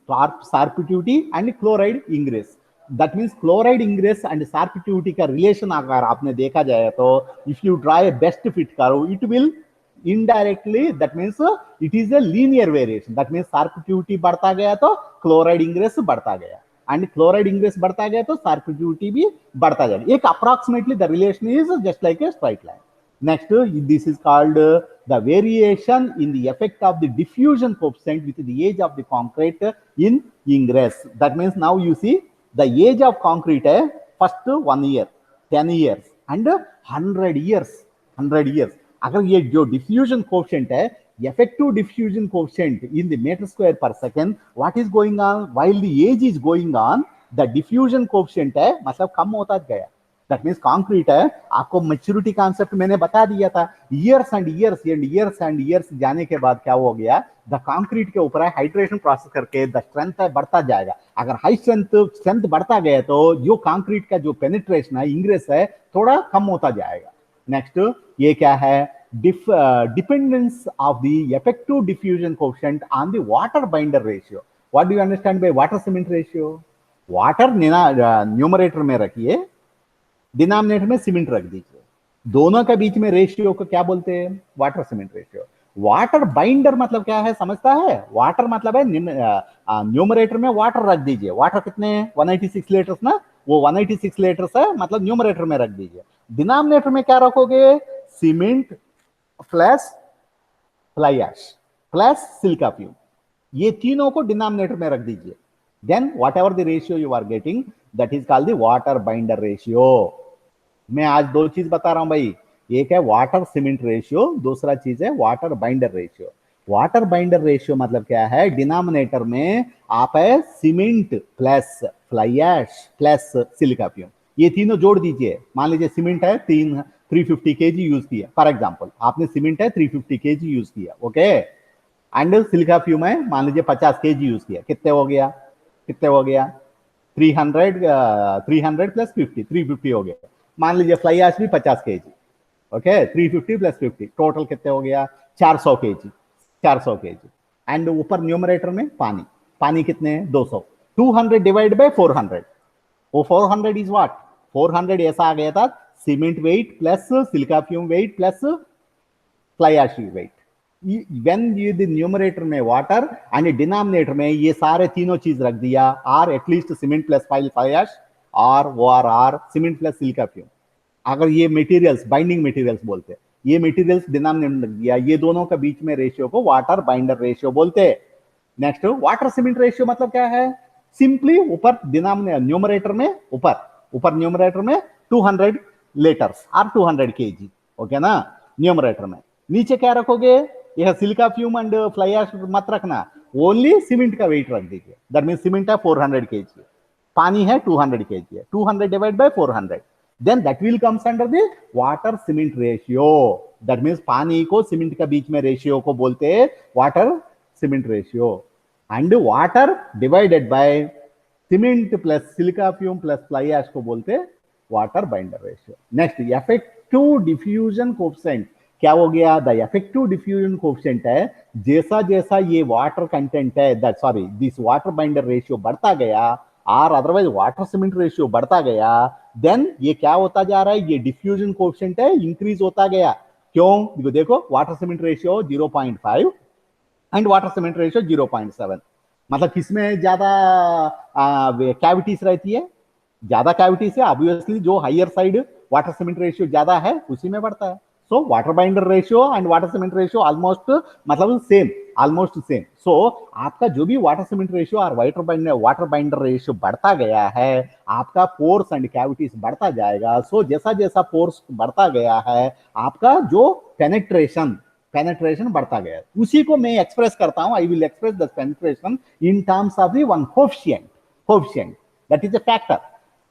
Speaker 1: sarpituity and chloride ingress. That means chloride ingress and sarpituity का relation अगर आपने देखा जाए तो, if you draw a best fit curve, it will indirectly, that means it is a linear variation. That means sarpituity बढ़ता गया तो chloride ingress बढ़ता गया, and chloride ingress बढ़ता गया तो sarpituity भी बढ़ता जाएगा। एक approximately the relation is just like a straight line. Next, this is called the variation in the effect of the diffusion coefficient with the age of the concrete in ingress. That means now you see the age of concrete है first 1 year, 10 years and 100 years, 100 years। अगर ये जो diffusion coefficient है, effective diffusion coefficient in the meter square per second, what is going on while the age is going on, the diffusion coefficient है मतलब कम होता गया। That means concrete है, आपको मैच्योरिटी कॉन्सेप्ट मैंने बता दिया था, ईयर्स एंड ईयर्स जाने के बाद क्या हो गया, द कॉन्क्रीट के ऊपर है हाइड्रेशन प्रोसेस करके द स्ट्रेंथ है बढ़ता जाएगा। अगर हाई स्ट्रेंथ बढ़ता गया तो जो कॉन्क्रीट का जो पेनिट्रेशन है, इंग्रेस है, थोड़ा कम होता जाएगा। नेक्स्ट, ये क्या है, dependence of the effective diffusion coefficient on the water binder ratio. What do you understand by water cement ratio? Water numerator में रखिए, डिनोमिनेटर में सीमेंट रख दीजिए, दोनों के बीच में रेशियो को क्या बोलते हैं, water cement ratio. Water binder मतलब क्या है, समझता है? वाटर मतलब है न्यूमरेटर में वाटर रख दीजिए, वाटर कितने हैं, 186 लीटर्स ना, वो 186 लीटर्स है, मतलब न्यूमरेटर में रख दीजिए। डिनोमिनेटर में क्या रखोगे, cement plus fly ash plus silica fume, ये तीनों को डिनोमिनेटर में रख दीजिए। then whatever the ratio you are getting, that is called the water binder ratio. मैं आज दो चीज बता रहा हूं भाई, एक है वाटर सीमेंट रेशियो, दूसरा चीज है water binder ratio. Water binder ratio मतलब क्या है, डिनोमिनेटर में आप है cement plus fly ash plus silica fume, ये तीनों जोड़ दीजिए। मान लीजिए सीमेंट है 350 केजी यूज किया, फॉर एग्जांपल आपने सीमेंट है 350 केजी यूज किया, ओके, एंड सिलिका फ्यूम है मान लीजिए 50 केजी यूज किया, कितने हो गया, कितने हो गया, 300 प्लस 50, 350 हो गया। मान लीजिए फ्लाई ऐश भी 50 केजी, ओके, 350 प्लस 50 टोटल कितने हो गया, 400 केजी, 400 केजी। एंड ऊपर न्यूमरेटर में पानी, पानी कितने हैं, 200, 200 डिवाइड बाय 400, वो 400 इज व्हाट, 400 ऐसा आ गया था cement weight plus silica fume weight plus fly ash weight. When ये द न्यूमरेटर में वाटर एंड डिनोमिनेटर में ये सारे तीनों चीज रख दिया, or at least cement plus fly ash, or वो or cement plus silica fume. अगर ये मटेरियल्स बाइंडिंग मटेरियल्स बोलते हैं, ये मटेरियल्स डिनोमिनेटर लग दिया, ये दोनों के बीच में रेशियो को वाटर बाइंडर रेशियो बोलते हैं। नेक्स्ट वाटर सीमेंट रेशियो मतलब क्या है, सिंपली ऊपर डिनोमिनेटर न्यूमरेटर में ऊपर न्यूमरेटर में 200 लीटर्स और 200 केजी, ओके ना, न्यूमरेटर में। नीचे क्या रखोगे, यह silica fume and fly ash मत रखना, ओनली सीमेंट का वेट रख दीजिए। दैट मीन सीमेंट है 400 केजी, पानी है 200 केजी है, 200 divide by 400, then that will comes under the water cement ratio. That means पानी को सीमेंट के बीच में रेशियो को बोलते हैं water cement ratio, and water divided by cement plus silica fume plus fly ash को बोलते हैं water binder ratio. Next effective diffusion coefficient क्या हो गया, द इफेक्टिव डिफ्यूजन कोएफिशिएंट है जैसा जैसा ये वाटर कंटेंट है, that sorry this water binder ratio बढ़ता गया और अदरवाइज वाटर सीमेंट रेशियो बढ़ता गया, देन ये क्या होता जा रहा है, ये डिफ्यूजन कोएफिशिएंट है इंक्रीज होता गया। क्यों, देखो water cement ratio 0.5 and water cement ratio 0.7, मतलब किसमें ज्यादा कैविटीज रहती है, ज्यादा कैविटीज है ऑब्वियसली जो higher side water cement ratio ज्यादा है उसी में बढ़ता है। So water binder ratio and water cement ratio almost मतलब सेम, ऑलमोस्ट सेम। सो आपका जो भी वाटर सीमेंट रेशियो और वाटर बाइंडर रेशियो बढ़ता गया है, आपका पोर्स एंड कैविटीज बढ़ता जाएगा। सो जैसा जैसा पोर्स बढ़ता गया है, आपका जो पेनेट्रेशन बढ़ता गया, उसी को मैं एक्सप्रेस करता हूं, I will express the penetration in terms of the one coefficient that is a factor,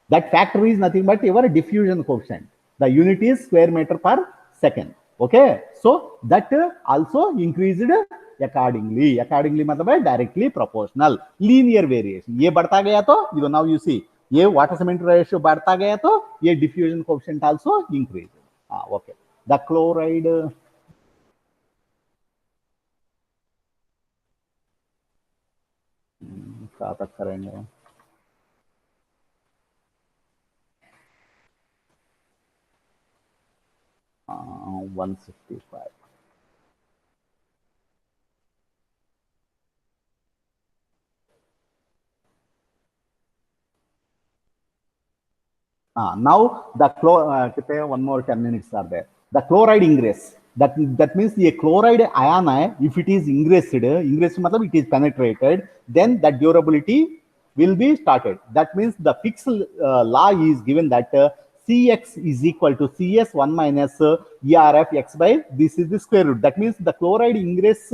Speaker 1: that factor is nothing but your diffusion coefficient, the unit is square meter per second, okay, so that also increased accordingly मतलब है directly proportional linear variation, ये बढ़ता गया तो you now you see ये water cement ratio बढ़ता गया तो ये diffusion coefficient also increase. Okay, the chloride क्या तक करेंगे, uh, 165 now the one more 10 minutes are there. The chloride ingress. That means the chloride ion, if it is ingressed मतलब it is penetrated, then that durability will be started. That means the fixed law is given that Cx is equal to Cs1 minus ERF x by this is the square root. That means the chloride ingress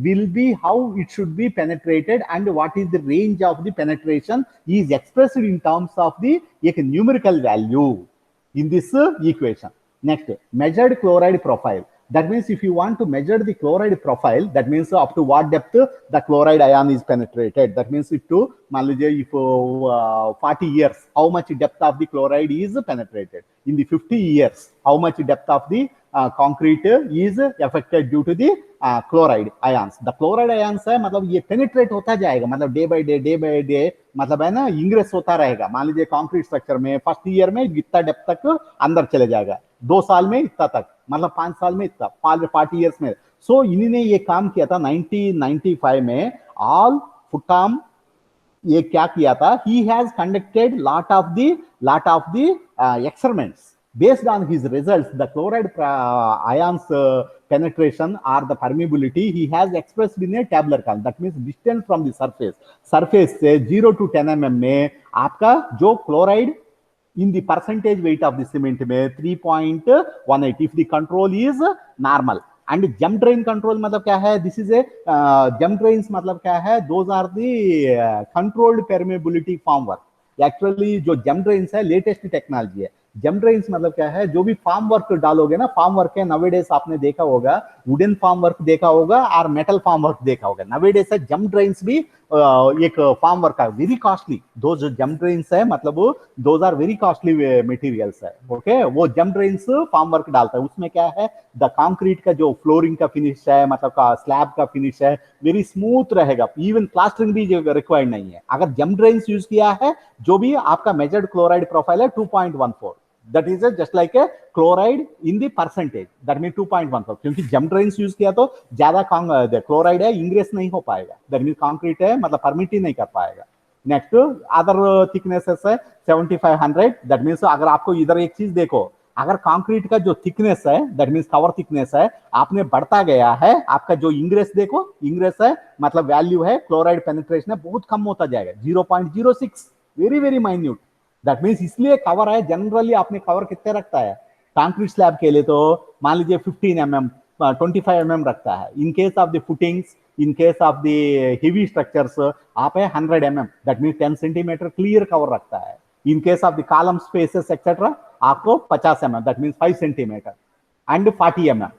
Speaker 1: will be how it should be penetrated and what is the range of the penetration is expressed in terms of the numerical value in this equation. Next, measured chloride profile. That means if you want to measure the chloride profile, that means up to what depth the chloride ion is penetrated. That means if 40 years, how much depth of the chloride is penetrated. In the 50 years, how much depth of the concrete is affected due to the chloride ions. The chloride ions है मतलब ये penetrate होता जाएगा, मतलब day by day मतलब है ना ingress होता रहेगा। मान लीजिए कंक्रीट स्ट्रक्चर में फर्स्ट ईयर में इतना डेप्थ तक अंदर चले जाएगा, 2 साल में इतना तक, मतलब 5 साल में इतना, 40 इयर्स में। सो इन्हीं ने ये काम किया था 1995 में, ऑल फुटाम ये क्या किया था, he has conducted lot of the experiments Based on his results, the chloride ions penetration or the permeability he has expressed in a tabular column. That means distance from the surface से 0 to 10 mm में आपका जो chloride in the percentage weight of the cement में 3.18 if the control is normal. And jump drain control मतलब क्या है? This is a jump drains मतलब क्या है? Those are the controlled permeability formwork. Actually जो जम ड्रेन्स है latest technology है. जम ड्रेन्स मतलब क्या है? जो भी फार्म वर्क डालोगे ना, फार्म वर्क है नवेडेस आपने देखा होगा, वुडन फार्म वर्क देखा होगा और मेटल फार्म वर्क देखा होगा. नवेडेस है जम ड्रेन्स भी एक फार्म वर्क है, वेरी कॉस्टली. दो जो जम ड्रेन्स है मतलब those are very costly materials है. ओके, वो जम ड्रेन्स फार्म वर्क डालता है. उसमें क्या है? द कंक्रीट का जो फ्लोरिंग का फिनिश है मतलब का स्लैब का फिनिश है वेरी स्मूथ रहेगा. इवन प्लास्टरिंग भी रिक्वायर्ड नहीं है. अगर जम ड्रेन्स यूज किया है, जो भी आपका मेजर्ड क्लोराइड प्रोफाइल है 2.14, that is just like a chloride in the percentage, that means 2.14. क्योंकि जम ड्रेन्स यूज किया तो ज्यादा क्लोराइड है इंग्रेस नहीं हो पाएगा. दैट मीन कंक्रीट है मतलब परमिट ही नहीं कर पाएगा. नेक्स्ट अदर थिकनेसेस है 7500. दैट मीन्स अगर आपको इधर एक चीज देखो, अगर कंक्रीट का जो थिकनेस है दैट मीन्स कवर थिकनेस है आपने बढ़ता गया है, आपका जो इंग्रेस देखो, इंग्रेस है मतलब वैल्यू है क्लोराइड पेनिट्रेशन है बहुत कम होता जाएगा, 0.06, very very minute. That means इसलिए कवर है जनरली आपने कवर कितने रखता है कंक्रीट स्लैब के लिए? तो मान लीजिए 15 mm 25 mm रखता है. इन case of the footings, in case of the heavy structures आप है 100 mm, that means 10 centimetre clear cover रखता है. इन case of the column spaces etcetera आपको 50 mm, that means 5 centimetre and 40 mm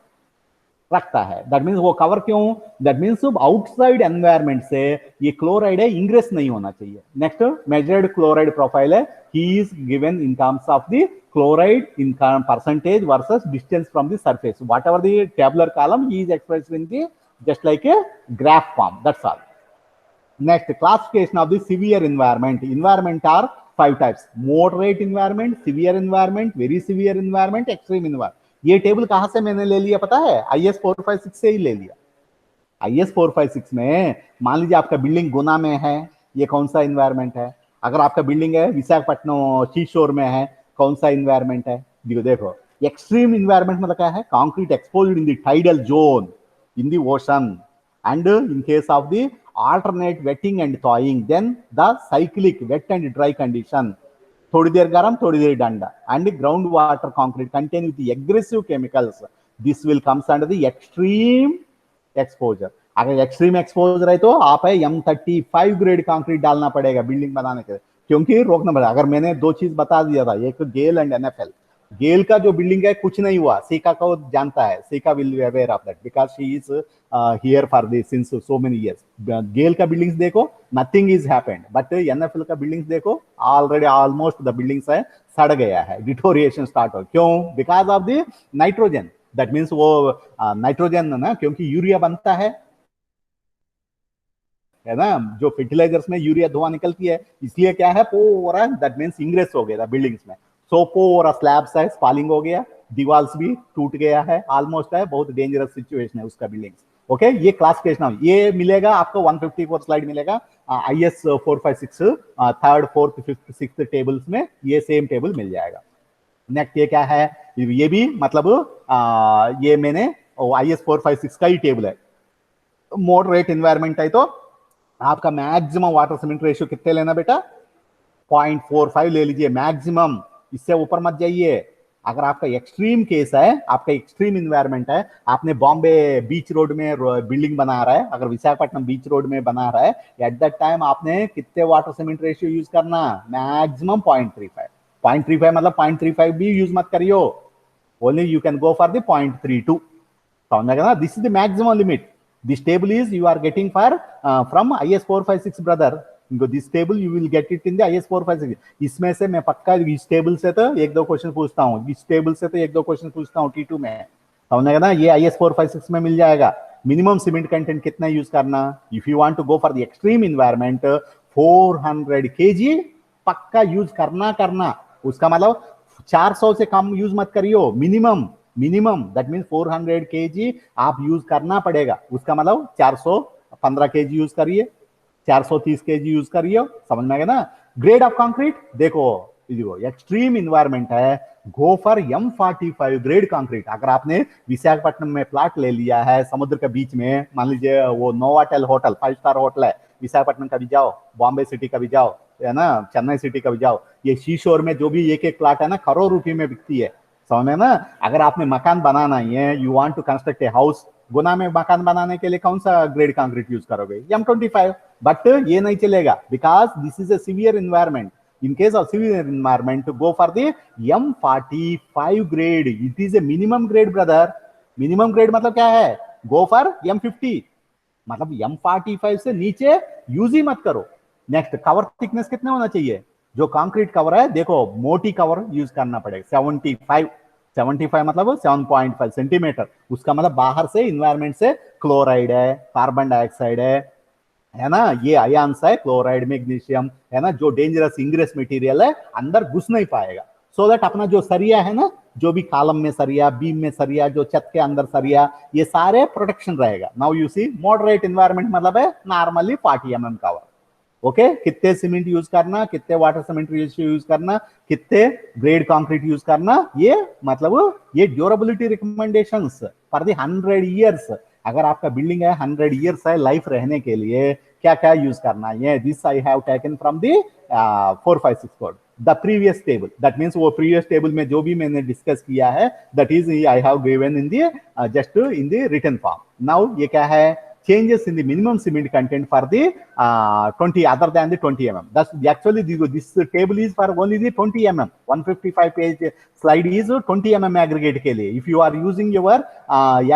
Speaker 1: रखता है. दैट मीन्स वो कवर क्यों? That means outside environment से ये क्लोराइड है इंग्रेस नहीं होना चाहिए. नेक्स्ट मेजर्ड क्लोराइड प्रोफाइल है, he is given in terms of the chloride in percentage versus distance from the surface. What ever the tabular column he is expressed in the just like a graph form. That's all. Next, classification of the severe environment. Environment are 5 types: moderate environment, severe environment, very severe environment, extreme environment. ये table कहां से मैंने ले लिया पता है? IS 456 से ही ले लिया. IS 456 में मान लीजिए आपका बिल्डिंग गुना में है, ये कौन सा इन्वायरमेंट है? अगर आपका बिल्डिंग है विशाखापट्टनम शीशोर में है, कौन सा इन्वायरमेंट है? देखो एक्सट्रीम इन्वायरमेंट मतलब क्या है? Concrete exposed in the tidal zone in the ocean, and in case of the alternate wetting and thawing, then the cyclic wet and dry condition, थोड़ी देर गर्म थोड़ी देर ठंडा, and ground water concrete contained with the aggressive chemicals, this will comes under the extreme exposure. अगर extreme exposure है तो आप है M35 grade concrete डालना पड़ेगा बिल्डिंग बनाने के लिए, क्योंकि रोकना पड़ेगा. अगर मैंने दो चीज बता दिया था, एक गेल एंड NFL. गेल का जो बिल्डिंग है कुछ नहीं हुआ, सीका को जानता है, Sika will be aware of that because she is here for this since so many years. GAIL का बिल्डिंग्स देखो nothing is happened, but NFL का बिल्डिंग्स देखो ऑलरेडी ऑलमोस्ट द बिल्डिंग्स है सड़ गया है, डिटोरिएशन स्टार्ट हो. क्यों? Because of the nitrogen. That means वो नाइट्रोजन ना, क्योंकि यूरिया बनता है ना, जो फर्टिलाइजर्स में यूरिया धुआं निकलती है, इसलिए क्या है पूरा दैट मीन्स इंग्रेस हो गया था बिल्डिंग्स में. सो पूरा स्लैब्स है स्पॉलिंग हो गया, दीवाल्स भी टूट गया है ऑलमोस्ट है, बहुत डेंजरस सिचुएशन है उसका बिल्डिंग्स. ओके, ये क्लासिफिकेशन ये मिलेगा आपको 154 स्लाइड मिलेगा IS 456 third fourth fifth sixth tables में ये सेम टेबल मिल जाएगा. नेक्स्ट ये क्या है? ये भी मतलब ये मैंने IS 456 का ही टेबल है. मॉडरेट एनवायरमेंट है तो आपका मैक्सिमम वाटर सीमेंट रेशियो कितने लेना बेटा? 0.45 ले लीजिए मैक्सिमम, इससे ऊपर मत जाइए. अगर आपका एक्सट्रीम केस है, आपका एक्सट्रीम इन्वायरमेंट है, आपने बॉम्बे बीच रोड में बिल्डिंग बना रहा है, अगर विशाखापट्टनम बीच रोड में बना रहा है, एट दैट टाइम आपने कितने वाटर सीमेंट रेशियो यूज करना? मैक्सिमम 0.35. 0.35 मतलब 0.35 भी यूज मत करियो, only you can go for the 0.32. समझ गया ना? This is the maximum limit. This table is you are getting for from IS 456 brother. This table you will get it in the IS 456. इसमें से मैं पक्का इस टेबल से तो एक दो क्वेश्चन पूछता हूँ, इस टेबल से तो एक दो क्वेश्चन पूछता हूँ T2 में. समझेगा ना? ये IS 456 में मिल जाएगा. मिनिमम सीमेंट कंटेंट कितना यूज करना? If you want to go for the extreme environment 400 kg पक्का यूज करना. उसका मतलब 400 से कम यूज मत करियो, मिनिमम दैट मीन्स 400 kg आप यूज करना पड़ेगा. उसका मतलब 415 kg यूज करिए, 430 kg यूज करिए. समझ में आ गया ना? ग्रेड ऑफ कंक्रीट देखो, इदिगो एक्सट्रीम इन्वायरमेंट है, go for M45 grade concrete. अगर आपने विशाखापट्टनम में प्लाट ले लिया है समुद्र के बीच में, मान लीजिए वो नोवाटेल होटल 5 स्टार होटल है, विशाखापट्टनम का भी जाओ, बॉम्बे सिटी का भी जाओ, है ना, चेन्नई सिटी का भी जाओ, ये शीशोर में जो भी एक एक प्लाट है ना, करोड़ रुपए में बिकती है, समझ में ना। अगर आपने मकान बनाना ही है, you want to construct a house, Guna में मकान बनाने के लिए कौन सा ग्रेड कंक्रीट यूज करोगे? M25। बट ये नहीं चलेगा, because this is A severe environment. In case of civil environment, to go for the M45 grade. It is a minimum grade, brother. Minimum grade मतलब क्या है? Go for M50। मतलब M45 से नीचे use ही मत करो। नेक्स्ट, कवर थिकनेस कितने होना चाहिए? जो कंक्रीट कवर है, देखो मोटी कवर यूज करना पड़ेगा, 75 मतलब 7.5 सेंटीमीटर। उसका मतलब बाहर से इन्वायरमेंट से क्लोराइड है, कार्बन डाइऑक्साइड है ना, ये आयन्स है, क्लोराइड, मैग्नीशियम, है ना, जो डेंजरस इंग्रेस मटेरियल है, अंदर घुस नहीं पाएगा। सो दैट अपना जो सरिया है ना, जो भी कॉलम में सरिया, बीम में सरिया, जो छत के अंदर सरिया, ये सारे प्रोटेक्शन रहेगा। Now you see moderate environment मतलब है नॉर्मली 40 mm कवर। ओके, कितने सीमेंट यूज करना, कितने वाटर सीमेंट यूज करना, कितने ग्रेड कंक्रीट यूज करना, ये मतलब ये durability recommendations for the 100 years. अगर आपका बिल्डिंग है 100 ईयर्स है लाइफ रहने के लिए, क्या क्या यूज करना है, this I have taken from the 456 code, the previous table. That means वो प्रीवियस टेबल में जो भी मैंने डिस्कस किया है, that is I have given in the just in the written form. Now ये क्या है? changes in the minimum cement content for the 20 other than the 20 mm. That's actually this table is for only the 20 mm. 155 page slide is 20 mm aggregate के लिए. If you are using your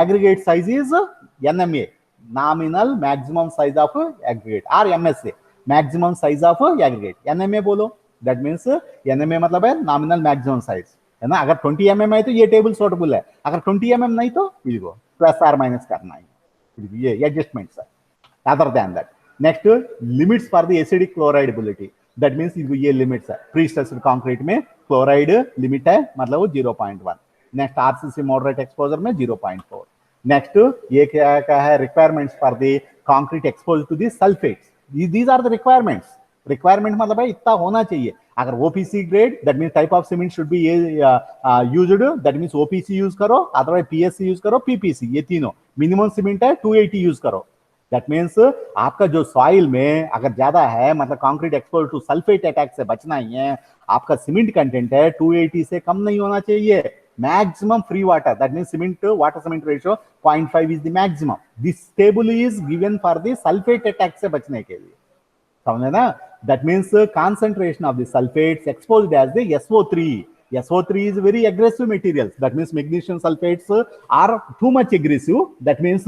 Speaker 1: aggregate size is NMA, nominal maximum size of aggregate, or MSA, maximum size of aggregate. NMA बोलो, that means NMA मतलब है nominal maximum size, है ना। अगर 20 mm है तो ये टेबल सूटेबल है, अगर 20 mm नहीं तो इसको प्लस आर माइनस करना है, ये एडजस्टमेंट्स है। Other than that, next limits for the acidic chloridability, that means ये लिमिट्स है। प्री स्ट्रेस्ड कंक्रीट में क्लोराइड लिमिट है मतलब 0.1। नेक्स्ट आरसीसी मॉडरेट एक्सपोजर में 0.4। नेक्स्ट ये क्या है? Requirements for the concrete expose to the sulphates, these are the requirements. Requirement मतलब है इतना होना चाहिए। अगर OPC grade, that means type of cement should be used, that means OPC use करो, अदरवाइज पीएससी यूज करो, पीपीसी, ये तीनों। मिनिमम सीमेंट है 280 यूज करो। दैट मीन्स आपका जो सॉइल में अगर ज्यादा है, मतलब concrete expose to sulphate attack से बचना ही है, आपका सीमेंट कंटेंट है 280 से कम नहीं होना चाहिए। Maximum free water, that means cement water cement ratio 0.5 is the maximum. This table is given for the sulphate attack से बचने के लिए, समझे ना। That means concentration of the sulfates exposed as the SO3. SO3 is very aggressive materials. That means magnesium sulfates are too much aggressive. That means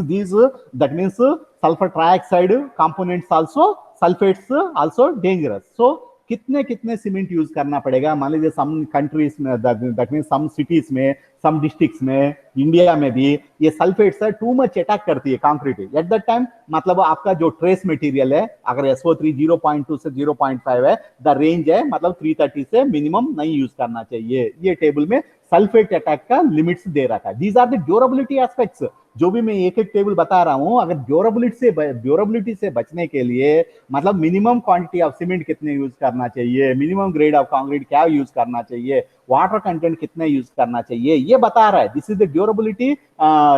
Speaker 1: sulfur trioxide components also, sulfates also dangerous. So कितने कितने cement use करना पड़ेगा? मान लीजिए some countries में, that means some cities में, सम districts में, India में भी ये सल्फेट्स टू मच अटैक करती है कंक्रीट एट दैट टाइम। मतलब आपका जो ट्रेस मटेरियल है, अगर SO3 0.2 से 0.5 है, द रेंज है मतलब 330 से मिनिमम नहीं यूज करना चाहिए। ये टेबल में सल्फेट अटैक का लिमिट्स दे रखा है। These are the durability aspects. जो भी मैं एक एक टेबल बता रहा हूं, अगर ड्यूरेबिलिटी से बचने के लिए, मतलब मिनिमम क्वांटिटी ऑफ सीमेंट कितने यूज करना चाहिए, मिनिमम ग्रेड ऑफ कंक्रीट क्या यूज करना चाहिए, वाटर कंटेंट कितने यूज करना चाहिए, ये बता रहा है। This is the durability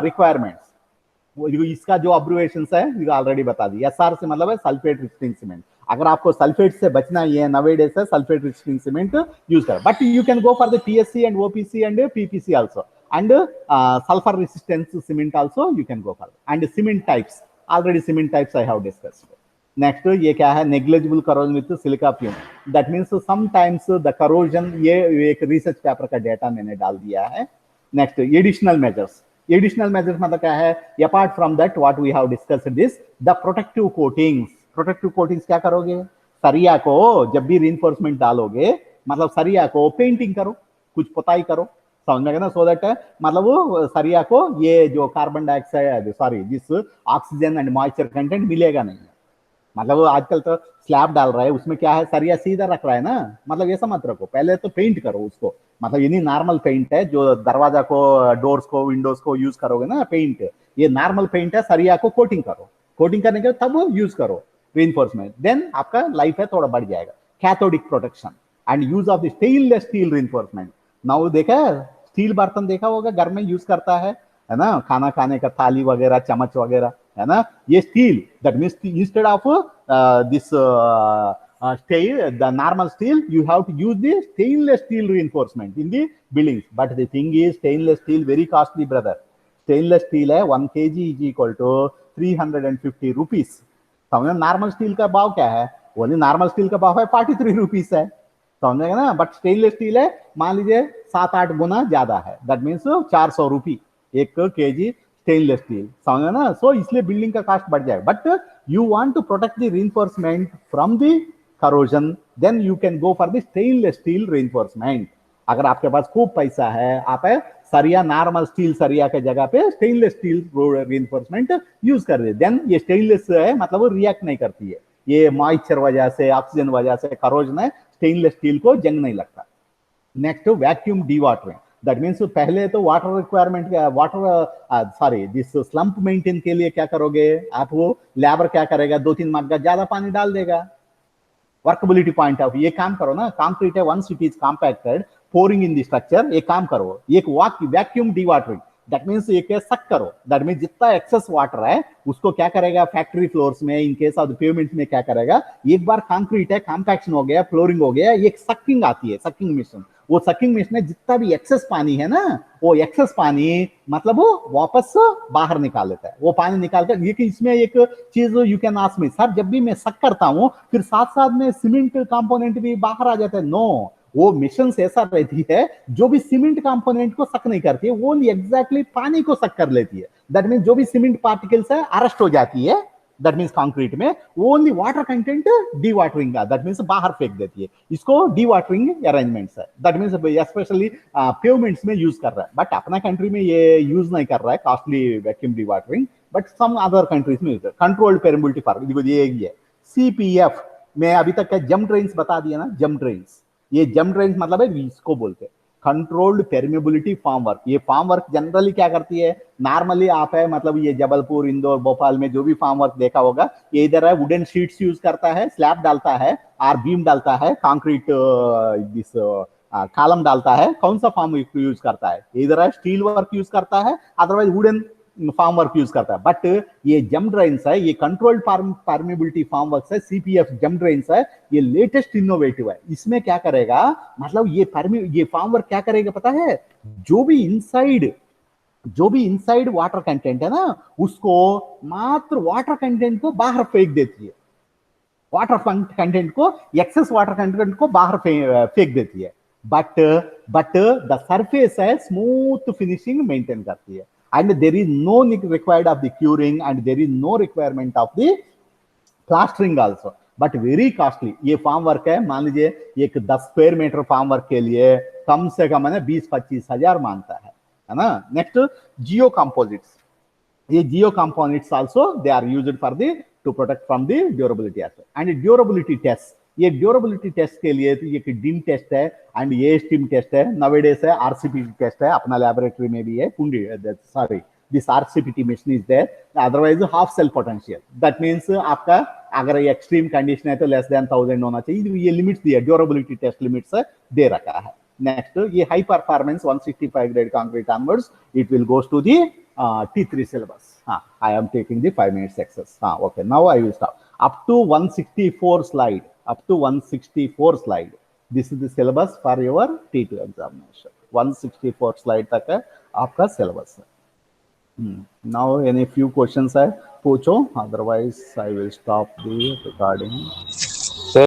Speaker 1: requirements. इसका जो ऑब्जर्वेशन है ऑलरेडी बता दी। SR से मतलब है सल्फेट रिस्टिंग सीमेंट। अगर आपको सल्फेट से बचना ही है, नवेडेज से सल्फेट रिस्टिंग सीमेंट यूज कर, but you can go for the PSC and OPC and PPC also, and sulfur resistance cement also you can go for, and cement types, already cement types I have discussed. Next ये क्या है? negligible corrosion with silica fume, that means sometimes the corrosion, ये एक research paper का data मैंने डाल दिया है। नेक्स्ट एडिशनल मेजर्स मतलब क्या है? apart from that what we have discussed this, the protective coatings क्या करोगे? सरिया को जब भी reinforcement डालोगे, मतलब सरिया को पेंटिंग करो, कुछ पुताई करो, समझ में ना। सो दैट मतलब वो सरिया को ये जो कार्बन डाइऑक्साइड, सॉरी, जिस ऑक्सीजन एंड मॉइस्चर कंटेंट मिलेगा नहीं। मतलब आजकल तो स्लैब डाल रहा है, उसमें क्या है? सरिया सीधा रख रहा है ना, मतलब ये समझ रखो, पहले तो पेंट करो उसको। मतलब ये नहीं नॉर्मल पेंट है जो दरवाजा को, डोर्स को, विंडोज को यूज करोगे ना पेंट, ये नॉर्मल पेंट है। सरिया को कोटिंग करो, कोटिंग करने के बाद तब यूज करो रीइंफोर्समेंट, देन आपका लाइफ है थोड़ा बढ़ जाएगा। Cathodic protection, and use of the stainless steel reinforcement. Now देखा है, स्टील बर्तन देखा होगा घर में यूज करता है ना, खाना खाने का थाली वगैरह, चम्मच वगैरह, है ना, ये steel, that means instead of this steel, the normal steel, you have to use the stainless steel reinforcement in the buildings. But the thing is, stainless steel very costly, brother. Stainless steel है 1 kg is equal to 350 rupees. समझ, normal steel का भाव क्या है? बोले normal steel का भाव है 43 रुपीस है, समझेगा ना, बट स्टेनलेस स्टील है मान लीजिए 7-8 गुना ज्यादा है, दैट मीन्स 400 रुपये 1 kg स्टेनलेस स्टील, समझे ना. सो इसलिए बिल्डिंग का कॉस्ट बढ़ जाए, but you want to protect the reinforcement from the corrosion, then you can go for the stainless steel reinforcement. अगर आपके पास खूब पैसा है, आप सरिया, नॉर्मल स्टील सरिया के जगह पे स्टेनलेस स्टील reinforcement यूज कर रहे, देन ये स्टेनलेस है मतलब वो रिएक्ट नहीं करती है, ये मॉइस्चर वजह से, ऑक्सीजन वजह से करोजन है, स्टेनलेस स्टील को जंग नहीं लगता. Next vacuum dewatering, that means पहले तो water requirement, water this slump maintain के लिए क्या करोगे आप, वो लेबर क्या करेगा, 2-3 मग्गा ज्यादा पानी डाल देगा. वर्कबिलिटी पॉइंट ऑफ ये काम करो ना, कंक्रीट है, once it is compacted pouring in the structure, एक काम करो, एक वैक्यूम डीवाटरिंग, दैट मीन्स एक सक करो, दैट मीन्स जितना एक्सेस वाटर है उसको क्या करेगा, फैक्ट्री फ्लोर्स में, इन केस ऑफ पेमेंट में क्या करेगा, एक बार कंक्रीट है, कॉम्पैक्शन हो गया, फ्लोरिंग हो गया, एक सकिंग आती है, सकिंग मशीन, वो सकिंग मशीन में जितना भी एक्सेस पानी है ना, वो एक्सेस पानी मतलब वो वापस बाहर निकाल लेता है, वो पानी निकाल कर. ये इसमें एक चीज you can ask me, sir जब भी मैं सक करता हूँ फिर साथ साथ में सीमेंट कंपोनेंट भी बाहर आ जाता है. नो, वो मिशन ऐसा रहती है जो भी सीमेंट कंपोनेंट को सक नहीं करती है, वो एग्जैक्टली पानी को सक कर लेती है. दैट मीन्स जो भी सीमेंट पार्टिकल्स है अरेस्ट हो जाती है, दैट मीन्स कंक्रीट में, वो ओनली वाटर कंटेंट डीवाटरिंग का, दैट मीन्स बाहर फेंक देती है. इसको डीवाटरिंग अरेंजमेंट्स है, दैट मीन्स स्पेशली पेवमेंट्स में यूज कर रहा है, बट अपना कंट्री में ये यूज नहीं कर रहा है costly vacuum dewatering, but some other countries में यूज है. कंट्रोल्ड पेरिमेबिलिटी फॉर्म, ये है CPF. मैं अभी तक का जम ड्रेन्स बता दिया ना, जम ड्रेन्स, ये जम ड्रेन्स मतलब है इसको बोलते हैं कंट्रोल्ड पेरिमेबिलिटी फॉर्म वर्क. ये फॉर्म वर्क जनरली क्या करती है, नॉर्मली आप है मतलब ये जबलपुर, इंदौर, भोपाल में जो भी फॉर्म वर्क देखा होगा, ये इधर है वुडन शीट्स यूज करता है, स्लैब डालता है और बीम डालता है, कंक्रीट दिस कॉलम डालता है. कौन सा फॉर्म यूज करता है, इधर है स्टील वर्क यूज करता है, otherwise wooden form work use करता है. बट ये जम ड्रेन्स है, ये कंट्रोल्ड परमेबिलिटी फॉर्म वर्क है, CPF जम ड्रेन्स है, ये लेटेस्ट इनोवेटिव है. इसमें क्या करेगा मतलब ये फॉर्म वर्क क्या करेगा पता है, जो भी इनसाइड वाटर कंटेंट है ना, उसको मात्र वाटर कंटेंट को बाहर फेंक देती है, वाटर कंटेंट को, एक्सेस वाटर कंटेंट को बाहर फेंक देती है. बट द सरफेस है स्मूथ फिनिशिंग मेंटेन करती है, and there is no required of the curing and there is no requirement of the plastering also, but very costly. ये फॉर्म वर्क है, मान लीजिए एक 10 स्क्वायर मीटर फॉर्म वर्क के लिए कम से कम 20-25 हजार मांगता है ना. नेक्स्ट जियो कंपोजिट्स, ये geo composites also they are used for the to protect from the durability aspect and durability test. ये ड्यूरेबिलिटी टेस्ट के लिए तो ये डिम टेस्ट है एंड ये स्टीम टेस्ट है, नवेडेस है RCPT टेस्ट है, अपना लैबोरेटरी में भी है, this RCPT machine is there, otherwise half cell potential, that means आपका अगर ये एक्सट्रीम कंडीशन है तो लेस देन 1000 होना चाहिए, ये लिमिट्स दिया, ड्यूरेबिलिटी टेस्ट लिमिट्स दे रखा है. नेक्स्ट ये high performance 165 grade concrete onwards, it will goes to the T3 syllabus. I am taking the 5 minutes access. Okay, now I will stop. Up to 164 slide. Up to 164 slide. This is the syllabus for your T2 examination. 164 slide तक है आपका syllabus. Now any few questions है पूछो, otherwise I will stop the recording.